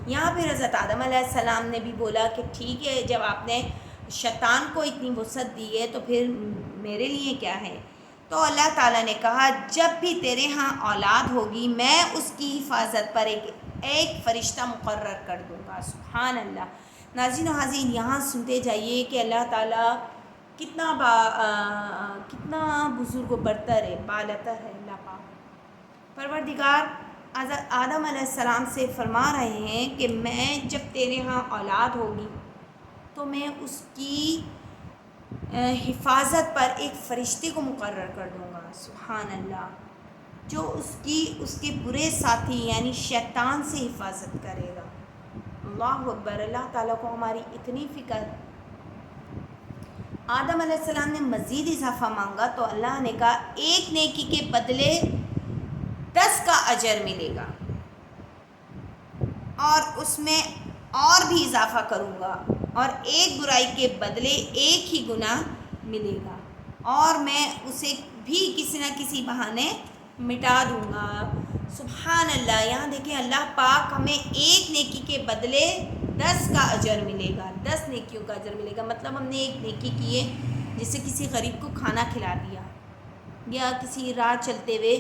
یہاں پھر حضرت آدم علیہ السلام نے بھی بولا کہ ٹھیک ہے، جب آپ نے شیطان کو اتنی وسعت دی ہے تو پھر میرے لیے کیا ہے؟ تو اللہ تعالیٰ نے کہا جب بھی تیرے ہاں اولاد ہوگی میں اس کی حفاظت پر ایک فرشتہ مقرر کر دوں گا۔ سبحان اللہ۔ ناظرین و حاضرین، یہاں سنتے جائیے کہ اللہ تعالیٰ کتنا بزرگ و برتر ہے، بالاتر ہے اللہ پاک۔ پروردگار حضرت آدم علیہ السلام سے فرما رہے ہیں کہ میں جب تیرے ہاں اولاد ہوگی تو میں اس کی حفاظت پر ایک فرشتے کو مقرر کر دوں گا۔ سبحان اللہ۔ جو اس کے برے ساتھی یعنی شیطان سے حفاظت کرے گا۔ اللہ اکبر۔ اللہ تعالیٰ کو ہماری اتنی فکر۔ آدم علیہ السلام نے مزید اضافہ مانگا تو اللہ نے کہا ایک نیکی کے بدلے 10 کا اجر ملے گا، اور اس میں اور بھی اضافہ کروں گا، اور ایک برائی کے بدلے ایک ہی گناہ ملے گا، اور میں اسے بھی کسی نہ کسی بہانے مٹا دوں گا۔ سبحان اللہ۔ یہاں دیکھیں اللہ پاک ہمیں ایک نیکی کے بدلے 10 کا اجر ملے گا، 10 نیکیوں کا اجر ملے گا۔ مطلب ہم نے ایک نیکی کی ہے، جیسے کسی غریب کو کھانا کھلا دیا، یا کسی راہ چلتے ہوئے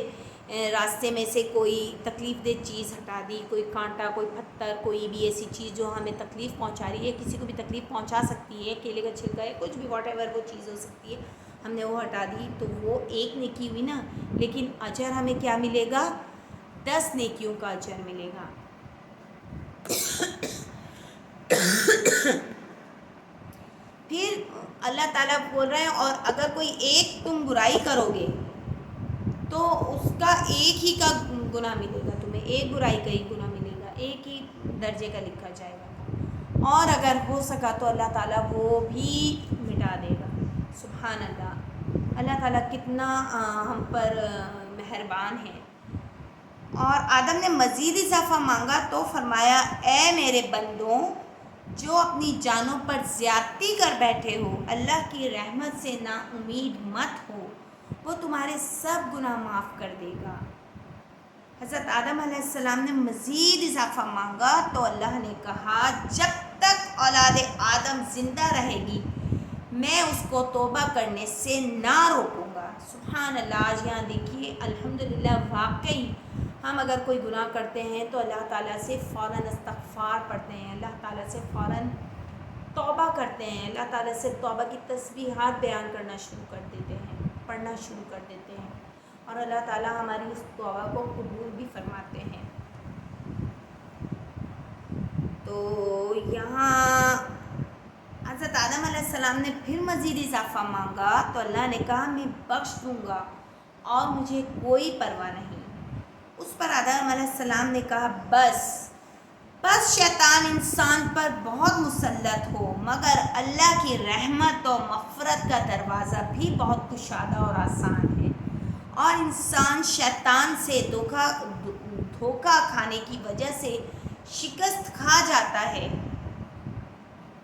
راستے میں سے کوئی تکلیف دہ چیز ہٹا دی، کوئی کانٹا، کوئی پتھر، کوئی بھی ایسی چیز جو ہمیں تکلیف پہنچا رہی ہے، کسی کو بھی تکلیف پہنچا سکتی ہے، کیلے کا چھلکا ہے، کچھ بھی واٹ ایور وہ چیز ہو سکتی ہے، ہم نے وہ ہٹا دی تو وہ ایک نیکی ہوئی نا، لیکن اجر ہمیں کیا ملے گا؟ 10 نیکیوں کا اجر ملے گا۔ پھر اللہ تعالیٰ بول رہے ہیں اور اگر کوئی ایک تم برائی کرو گے تو اس کا ایک ہی کا گناہ ملے گا، تمہیں ایک برائی کا ہی گناہ ملے گا، ایک ہی درجے کا لکھا جائے گا، اور اگر ہو سکا تو اللہ تعالیٰ وہ بھی مٹا دے گا۔ سبحان اللہ۔ اللہ تعالیٰ کتنا ہم پر مہربان ہے۔ اور آدم نے مزید اضافہ مانگا تو فرمایا اے میرے بندوں، جو اپنی جانوں پر زیادتی کر بیٹھے ہو، اللہ کی رحمت سے نا امید مت ہو، وہ تمہارے سب گناہ معاف کر دے گا۔ حضرت آدم علیہ السلام نے مزید اضافہ مانگا تو اللہ نے کہا جب تک اولاد آدم زندہ رہے گی میں اس کو توبہ کرنے سے نہ روکوں گا۔ سبحان اللہ۔ آج یہاں دیکھیے الحمدللہ، واقعی ہم اگر کوئی گناہ کرتے ہیں تو اللہ تعالیٰ سے فوراً استغفار پڑھتے ہیں، اللہ تعالیٰ سے فوراً توبہ کرتے ہیں، اللہ تعالیٰ سے توبہ کی تسبیحات بیان کرنا شروع کر دیتے ہیں، پڑھنا شروع کر دیتے ہیں، اور اللہ تعالیٰ ہماری اس توبہ کو قبول بھی فرماتے ہیں۔ تو یہاں حضرت آدم علیہ السلام نے پھر مزید اضافہ مانگا تو اللہ نے کہا میں بخش دوں گا اور مجھے کوئی پرواہ نہیں۔ اس پر آدم علیہ السلام نے کہا بس شیطان انسان پر بہت مسلط ہو، مگر اللہ کی رحمت و مغفرت کا دروازہ بھی بہت کشادہ اور آسان ہے، اور انسان شیطان سے دھوکہ کھانے کی وجہ سے شکست کھا جاتا ہے،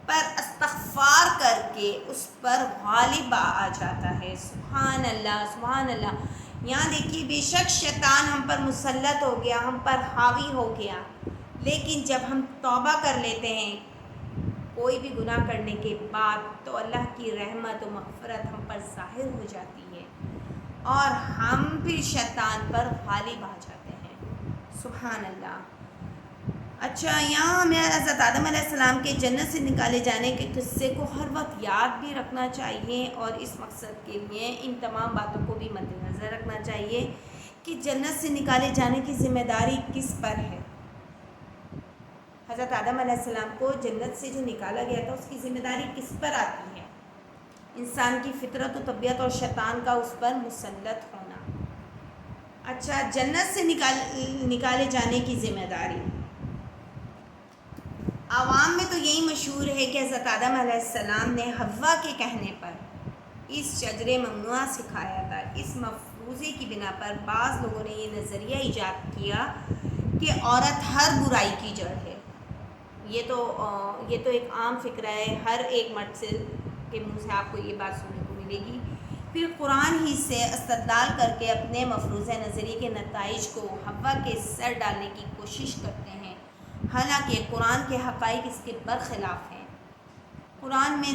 پر استغفار کر کے اس پر غالب آ جاتا ہے۔ سبحان اللہ، سبحان اللہ۔ یہاں دیکھیے بے شک شیطان ہم پر مسلط ہو گیا، ہم پر حاوی ہو گیا، لیکن جب ہم توبہ کر لیتے ہیں کوئی بھی گناہ کرنے کے بعد تو اللہ کی رحمت و مغفرت ہم پر ظاہر ہو جاتی ہے اور ہم پھر شیطان پر غالب آ جاتے ہیں۔ سبحان اللہ۔ اچھا، یہاں ہمیں حضرت آدم علیہ السلام کے جنت سے نکالے جانے کے قصے کو ہر وقت یاد بھی رکھنا چاہیے، اور اس مقصد کے لیے ان تمام باتوں کو بھی مد نظر رکھنا چاہیے کہ جنت سے نکالے جانے کی ذمہ داری کس پر ہے؟ حضرت آدم علیہ السلام کو جنت سے جو نکالا گیا تھا اس کی ذمہ داری کس پر آتی ہے؟ انسان کی فطرت و طبیعت اور شیطان کا اس پر مسلط ہونا۔ اچھا، جنت سے نکالے جانے کی ذمہ داری عوام میں تو یہی مشہور ہے کہ حضرت آدم علیہ السلام نے حوا کے کہنے پر اس شجرے ممنوعہ سے کھایا تھا۔ اس مفروضے کی بنا پر بعض لوگوں نے یہ نظریہ ایجاد کیا کہ عورت ہر برائی کی جڑ ہے۔ یہ تو ایک عام فکرہ ہے، ہر ایک مرد سے کے منہ سے آپ کو یہ بات سننے کو ملے گی۔ پھر قرآن ہی سے استدلال کر کے اپنے مفروضہ نظریے کے نتائج کو حوا کے سر ڈالنے کی کوشش کرتے ہیں، حالانکہ قرآن کے حقائق اس کے برخلاف ہیں۔ قرآن میں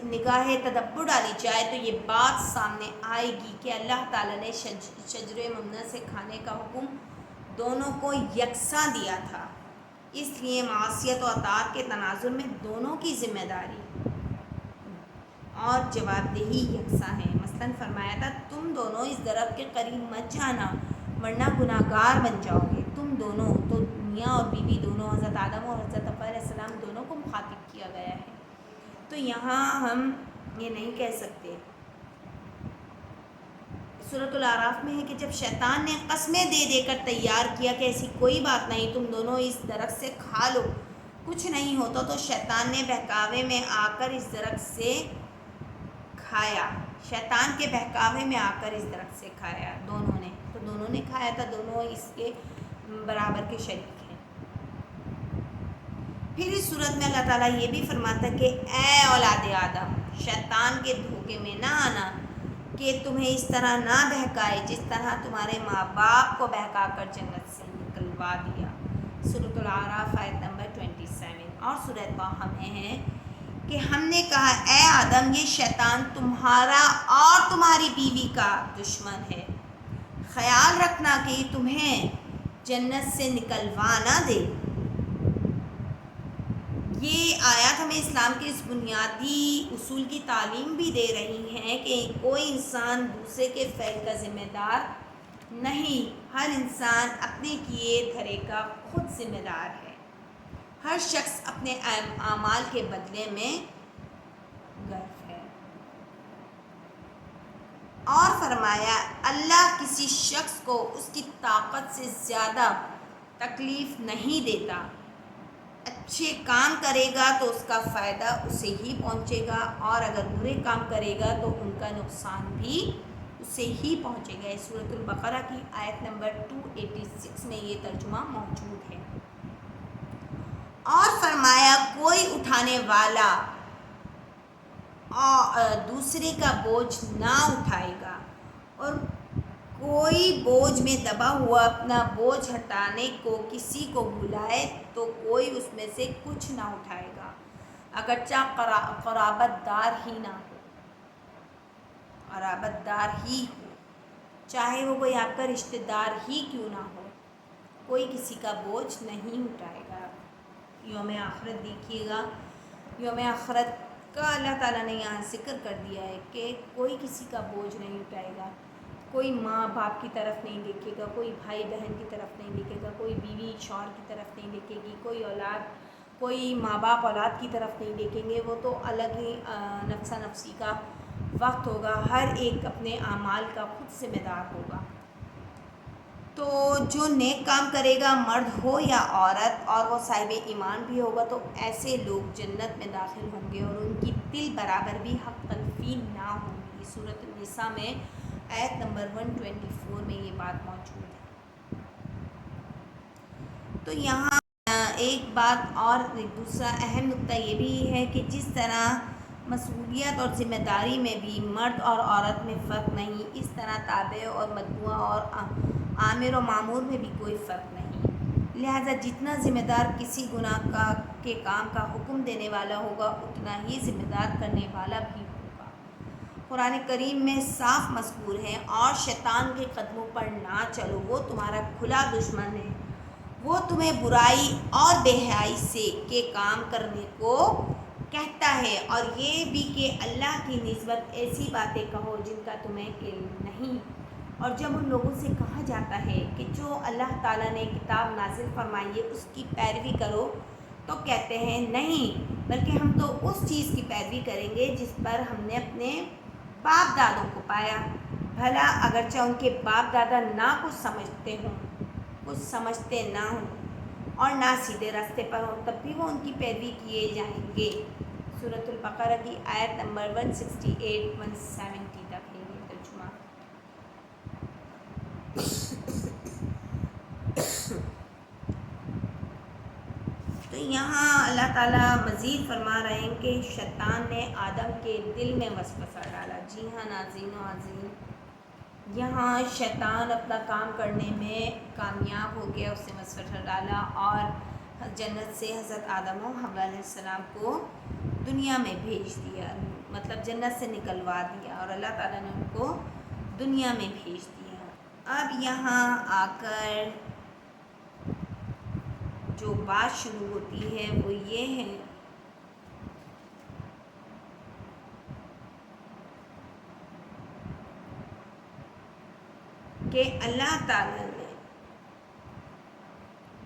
نگاہ تدبر ڈالی جائے تو یہ بات سامنے آئے گی کہ اللہ تعالیٰ نے شجرہ ممنوعہ سے کھانے کا حکم دونوں کو یکساں دیا تھا، اس لیے معصیت و اطاعت کے تناظر میں دونوں کی ذمہ داری اور جواب دہی یکساں ہے۔ مثلاً فرمایا تھا تم دونوں اس درخت کے قریب مت جانا ورنہ گناہ گار بن جاؤ گے۔ تم دونوں تو میاں اور بیوی دونوں، حضرت آدم اور حضرت حوا علیہ السلام دونوں کو مخاطب کیا گیا ہے، تو یہاں ہم یہ نہیں کہہ سکتے۔ سورۃ الاعراف میں ہے کہ جب شیطان نے قسمیں دے دے کر تیار کیا کہ ایسی کوئی بات نہیں، تم دونوں اس درخت سے کھا لو، کچھ نہیں ہوتا، تو شیطان نے بہکاوے میں آ کر اس درخت سے کھایا۔ شیطان کے بہکاوے میں آ کر اس درخت سے کھایا دونوں نے کھایا تھا، دونوں اس کے برابر کے شریک ہیں۔ پھر اس صورت میں اللہ تعالیٰ یہ بھی فرماتا کہ اے اولاد آدم، شیطان کے دھوکے میں نہ آنا کہ تمہیں اس طرح نہ بہکائے جس طرح تمہارے ماں باپ کو بہکا کر جنت سے نکلوا دیا۔ سورۃ الاعراف آیت نمبر 27۔ اور سورۃ طٰہٰ میں ہے کہ ہم نے کہا اے آدم، یہ شیطان تمہارا اور تمہاری بیوی کا دشمن ہے، خیال رکھنا کہ یہ تمہیں جنت سے نکلوا نہ دے۔ یہ آیات ہمیں اسلام کے اس بنیادی اصول کی تعلیم بھی دے رہی ہیں کہ کوئی انسان دوسرے کے فعل کا ذمہ دار نہیں، ہر انسان اپنے کیے دھرے کا خود ذمہ دار ہے، ہر شخص اپنے اعمال کے بدلے میں گرفتار ہے۔ اور فرمایا اللہ کسی شخص کو اس کی طاقت سے زیادہ تکلیف نہیں دیتا، اچھے کام کرے گا تو اس کا فائدہ اسے ہی پہنچے گا، اور اگر برے کام کرے گا تو ان کا نقصان بھی اسے ہی پہنچے گا۔ سورۃ البقرہ کی آیت نمبر 286 میں یہ ترجمہ موجود ہے۔ اور فرمایا کوئی اٹھانے والا دوسرے کا بوجھ نہ اٹھائے گا، اور کوئی بوجھ میں دبا ہوا اپنا بوجھ ہٹانے کو کسی کو بلائے تو کوئی اس میں سے کچھ نہ اٹھائے گا، اگرچہ قرابت دار ہی ہو، چاہے وہ کوئی آپ کا رشتہ دار ہی کیوں نہ ہو، کوئی کسی کا بوجھ نہیں اٹھائے گا۔ یوم آخرت دیکھیے گا، یوم آخرت کا اللہ تعالیٰ نے یہاں ذکر کر دیا ہے کہ کوئی کسی کا بوجھ نہیں اٹھائے گا، کوئی ماں باپ کی طرف نہیں دیکھے گا، کوئی بھائی بہن کی طرف نہیں دیکھے گا، کوئی بیوی شوہر کی طرف نہیں دیکھے گی، کوئی ماں باپ اولاد کی طرف نہیں دیکھیں گے، وہ تو الگ ہی نفسا نفسی کا وقت ہوگا، ہر ایک اپنے اعمال کا خود ذمہ دار ہوگا۔ تو جو نیک کام کرے گا مرد ہو یا عورت، اور وہ صاحب ایمان بھی ہوگا، تو ایسے لوگ جنت میں داخل ہوں گے اور ان کی تل برابر بھی حق تلفی نہ ہوگی۔ سورۃ النساء میں آیت نمبر 124 میں یہ بات موجود ہے۔ تو یہاں ایک بات اور دوسرا اہم نقطہ یہ بھی ہے کہ جس طرح مسئولیت اور ذمہ داری میں بھی مرد اور عورت میں فرق نہیں، اس طرح تابع اور متبوع اور آمر و مامور میں بھی کوئی فرق نہیں، لہذا جتنا ذمہ دار کسی گناہ کے کام کا حکم دینے والا ہوگا اتنا ہی ذمہ دار کرنے والا بھی ہوگا۔ قرآن کریم میں صاف مذکور ہے، اور شیطان کے قدموں پر نہ چلو، وہ تمہارا کھلا دشمن ہے، وہ تمہیں برائی اور بے حیائی سے کے کام کرنے کو کہتا ہے، اور یہ بھی کہ اللہ کی نسبت ایسی باتیں کہو جن کا تمہیں علم نہیں، اور جب ان لوگوں سے کہا جاتا ہے کہ جو اللہ تعالیٰ نے کتاب نازل فرمائی ہے اس کی پیروی کرو، تو کہتے ہیں نہیں، بلکہ ہم تو اس چیز کی پیروی کریں گے جس پر ہم نے اپنے باپ دادوں کو پایا۔ بھلا اگرچہ ان کے باپ دادا نہ کچھ سمجھتے ہوں، کچھ سمجھتے نہ ہوں اور نہ سیدھے راستے پر ہوں، تب بھی وہ ان کی پیروی کیے جائیں گے۔ سورۃ البقرہ کی آیت نمبر 168 170 تک ہے یہ ترجمہ۔ تو یہاں اللہ تعالیٰ مزید فرما رہے ہیں کہ شیطان نے آدم کے دل میں وسوسہ ڈالا۔ جی ہاں ناظرین و عزیزین، یہاں شیطان اپنا کام کرنے میں کامیاب ہو گیا، اس نے وسوسہ ڈالا اور جنت سے حضرت آدم و حوا علیہ السلام کو دنیا میں بھیج دیا، مطلب جنت سے نکلوا دیا اور اللہ تعالیٰ نے ان کو دنیا میں بھیج دیا۔ اب یہاں آ کر جو بات شروع ہوتی ہے وہ یہ ہے کہ اللہ تعالیٰ نے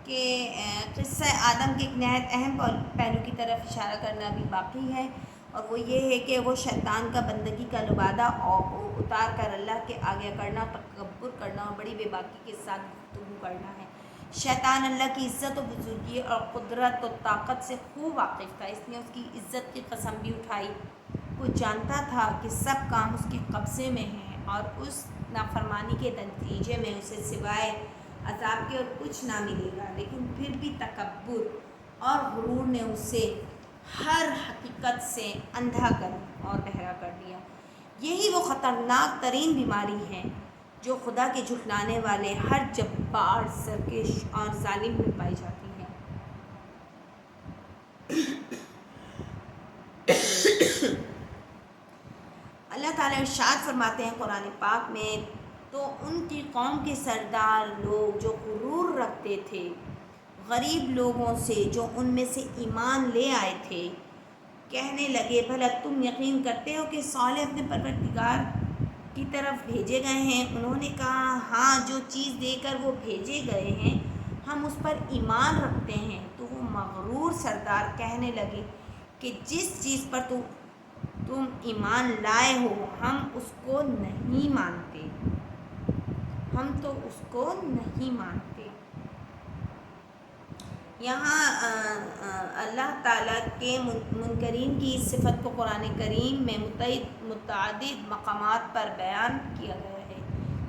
کہ قصہ آدم کے ایک نہایت اہم پہلو کی طرف اشارہ کرنا بھی باقی ہے، اور وہ یہ ہے کہ وہ شیطان کا بندگی کا لبادہ اتار کر اللہ کے آگے کرنا، تکبر کرنا اور بڑی بے باکی کے ساتھ گفتگو کرنا ہے۔ شیطان اللہ کی عزت و بزرگی اور قدرت و طاقت سے خوب واقف تھا، اس نے اس کی عزت کی قسم بھی اٹھائی۔ وہ جانتا تھا کہ سب کام اس کے قبضے میں ہیں اور اس نافرمانی کے نتیجے میں اسے سوائے عذاب کے اور کچھ نہ ملے گا، لیکن پھر بھی تکبر اور غرور نے اسے ہر حقیقت سے اندھا کر اور بہرا کر دیا۔ یہی وہ خطرناک ترین بیماری ہے جو خدا کے جھٹلانے والے ہر جبار، سرکش اور ظالم میں پائی جاتی ہے۔ اللہ تعالیٰ ارشاد فرماتے ہیں قرآن پاک میں، تو ان کی قوم کے سردار لوگ جو غرور رکھتے تھے غریب لوگوں سے جو ان میں سے ایمان لے آئے تھے، کہنے لگے بھلا تم یقین کرتے ہو کہ صالح اپنے پروردگار کی طرف بھیجے گئے ہیں؟ انہوں نے کہا ہاں، جو چیز دے کر وہ بھیجے گئے ہیں ہم اس پر ایمان رکھتے ہیں۔ تو وہ مغرور سردار کہنے لگے کہ جس چیز پر تم ایمان لائے ہو ہم اس کو نہیں مانتے، ہم تو اس کو نہیں مانتے۔ یہاں اللہ تعالیٰ کے منکرین کی صفت کو قرآن کریم میں متعدد مقامات پر بیان کیا گیا ہے،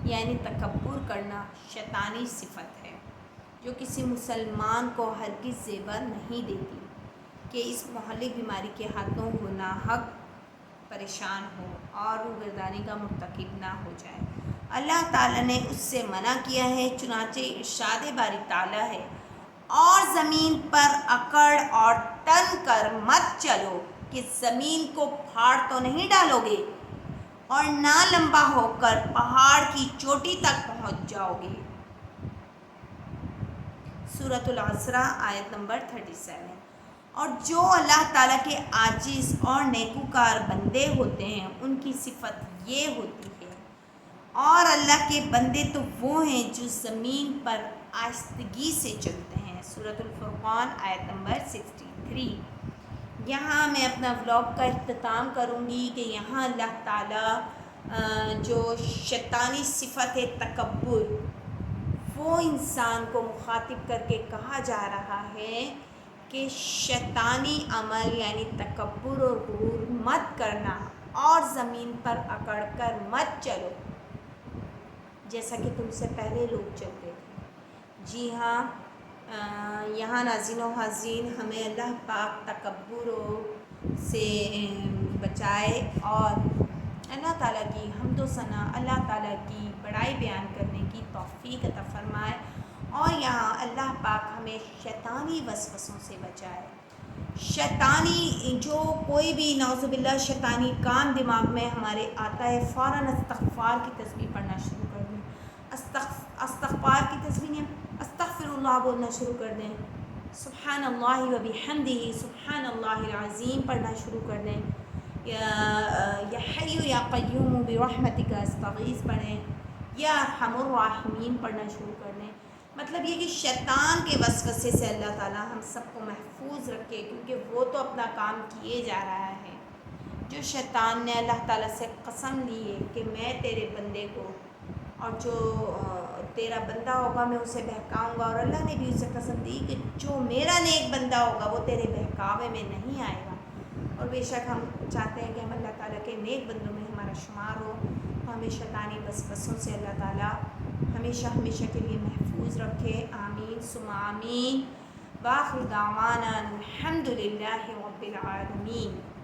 یعنی تکبر کرنا شیطانی صفت ہے جو کسی مسلمان کو ہرگز زیور نہیں دیتی کہ اس مہلک بیماری کے ہاتھوں گناہک پریشان ہو اور روگردانی کا مرتکب نہ ہو جائے۔ اللہ تعالیٰ نے اس سے منع کیا ہے، چنانچہ ارشاد باری تعالیٰ ہے، اور زمین پر اکڑ اور تن کر مت چلو کہ زمین کو پھاڑ تو نہیں ڈالو گے اور نہ لمبا ہو کر پہاڑ کی چوٹی تک پہنچ جاؤ گے۔ سورۃ الاسراء آیت نمبر 37۔ اور جو اللہ تعالیٰ کے عاجز اور نیکوکار بندے ہوتے ہیں ان کی صفت یہ ہوتی ہے، اور اللہ کے بندے تو وہ ہیں جو زمین پر آہستگی سے چلتے ہیں۔ سورۃ الفرقان آیت نمبر 63۔ یہاں میں اپنا ولاگ کا اختتام کروں گی کہ یہاں اللہ تعالیٰ جو شیطانی صفت ہے تکبر، وہ انسان کو مخاطب کر کے کہا جا رہا ہے کہ شیطانی عمل یعنی تکبر اور غرور مت کرنا اور زمین پر اکڑ کر مت چلو جیسا کہ تم سے پہلے لوگ چلتے تھے۔ جی ہاں، یہاں ناظرین و حاضرین ہمیں اللہ پاک تکبر سے بچائے اور اللہ تعالیٰ کی حمد و ثنا، اللہ تعالیٰ کی بڑائی بیان کرنے کی توفیق عطا فرمائے، اور یہاں اللہ پاک ہمیں شیطانی وسوسوں سے بچائے۔ شیطانی جو کوئی بھی نعوذ باللہ شیطانی کام دماغ میں ہمارے آتا ہے، فوراً استغفار کی تسبیح پڑھنا شروع کر دیں۔ استغفار کی تسبیح نہیں، استغفر اللہ بولنا شروع کر دیں۔ سبحان اللہ و بحمدہ، سبحان اللہ العظیم پڑھنا شروع کر دیں۔ یا حی یا قیوم برحمتک استغیث پڑھیں۔ یا ارحم الراحمین پڑھنا شروع کر دیں۔ مطلب یہ کہ شیطان کے وسوسے سے اللہ تعالیٰ ہم سب کو محفوظ رکھے، کیونکہ وہ تو اپنا کام کیے جا رہا ہے۔ جو شیطان نے اللہ تعالیٰ سے قسم لی ہے کہ میں تیرے بندے کو، اور جو تیرا بندہ ہوگا میں اسے بہکاؤں گا، اور اللہ نے بھی اسے قسم دی کہ جو میرا نیک بندہ ہوگا وہ تیرے بہکاوے میں نہیں آئے گا۔ اور بے شک ہم چاہتے ہیں کہ ہم اللہ تعالیٰ کے نیک بندوں میں ہمارا شمار ہو، ہمیں شیطانی وسوسوں سے اللہ تعالیٰ ہمیشہ ہمیشہ کے لیے محفوظ رکھے۔ آمین ثم آمین۔ وآخر دعوانا الحمد للہ رب العالمین۔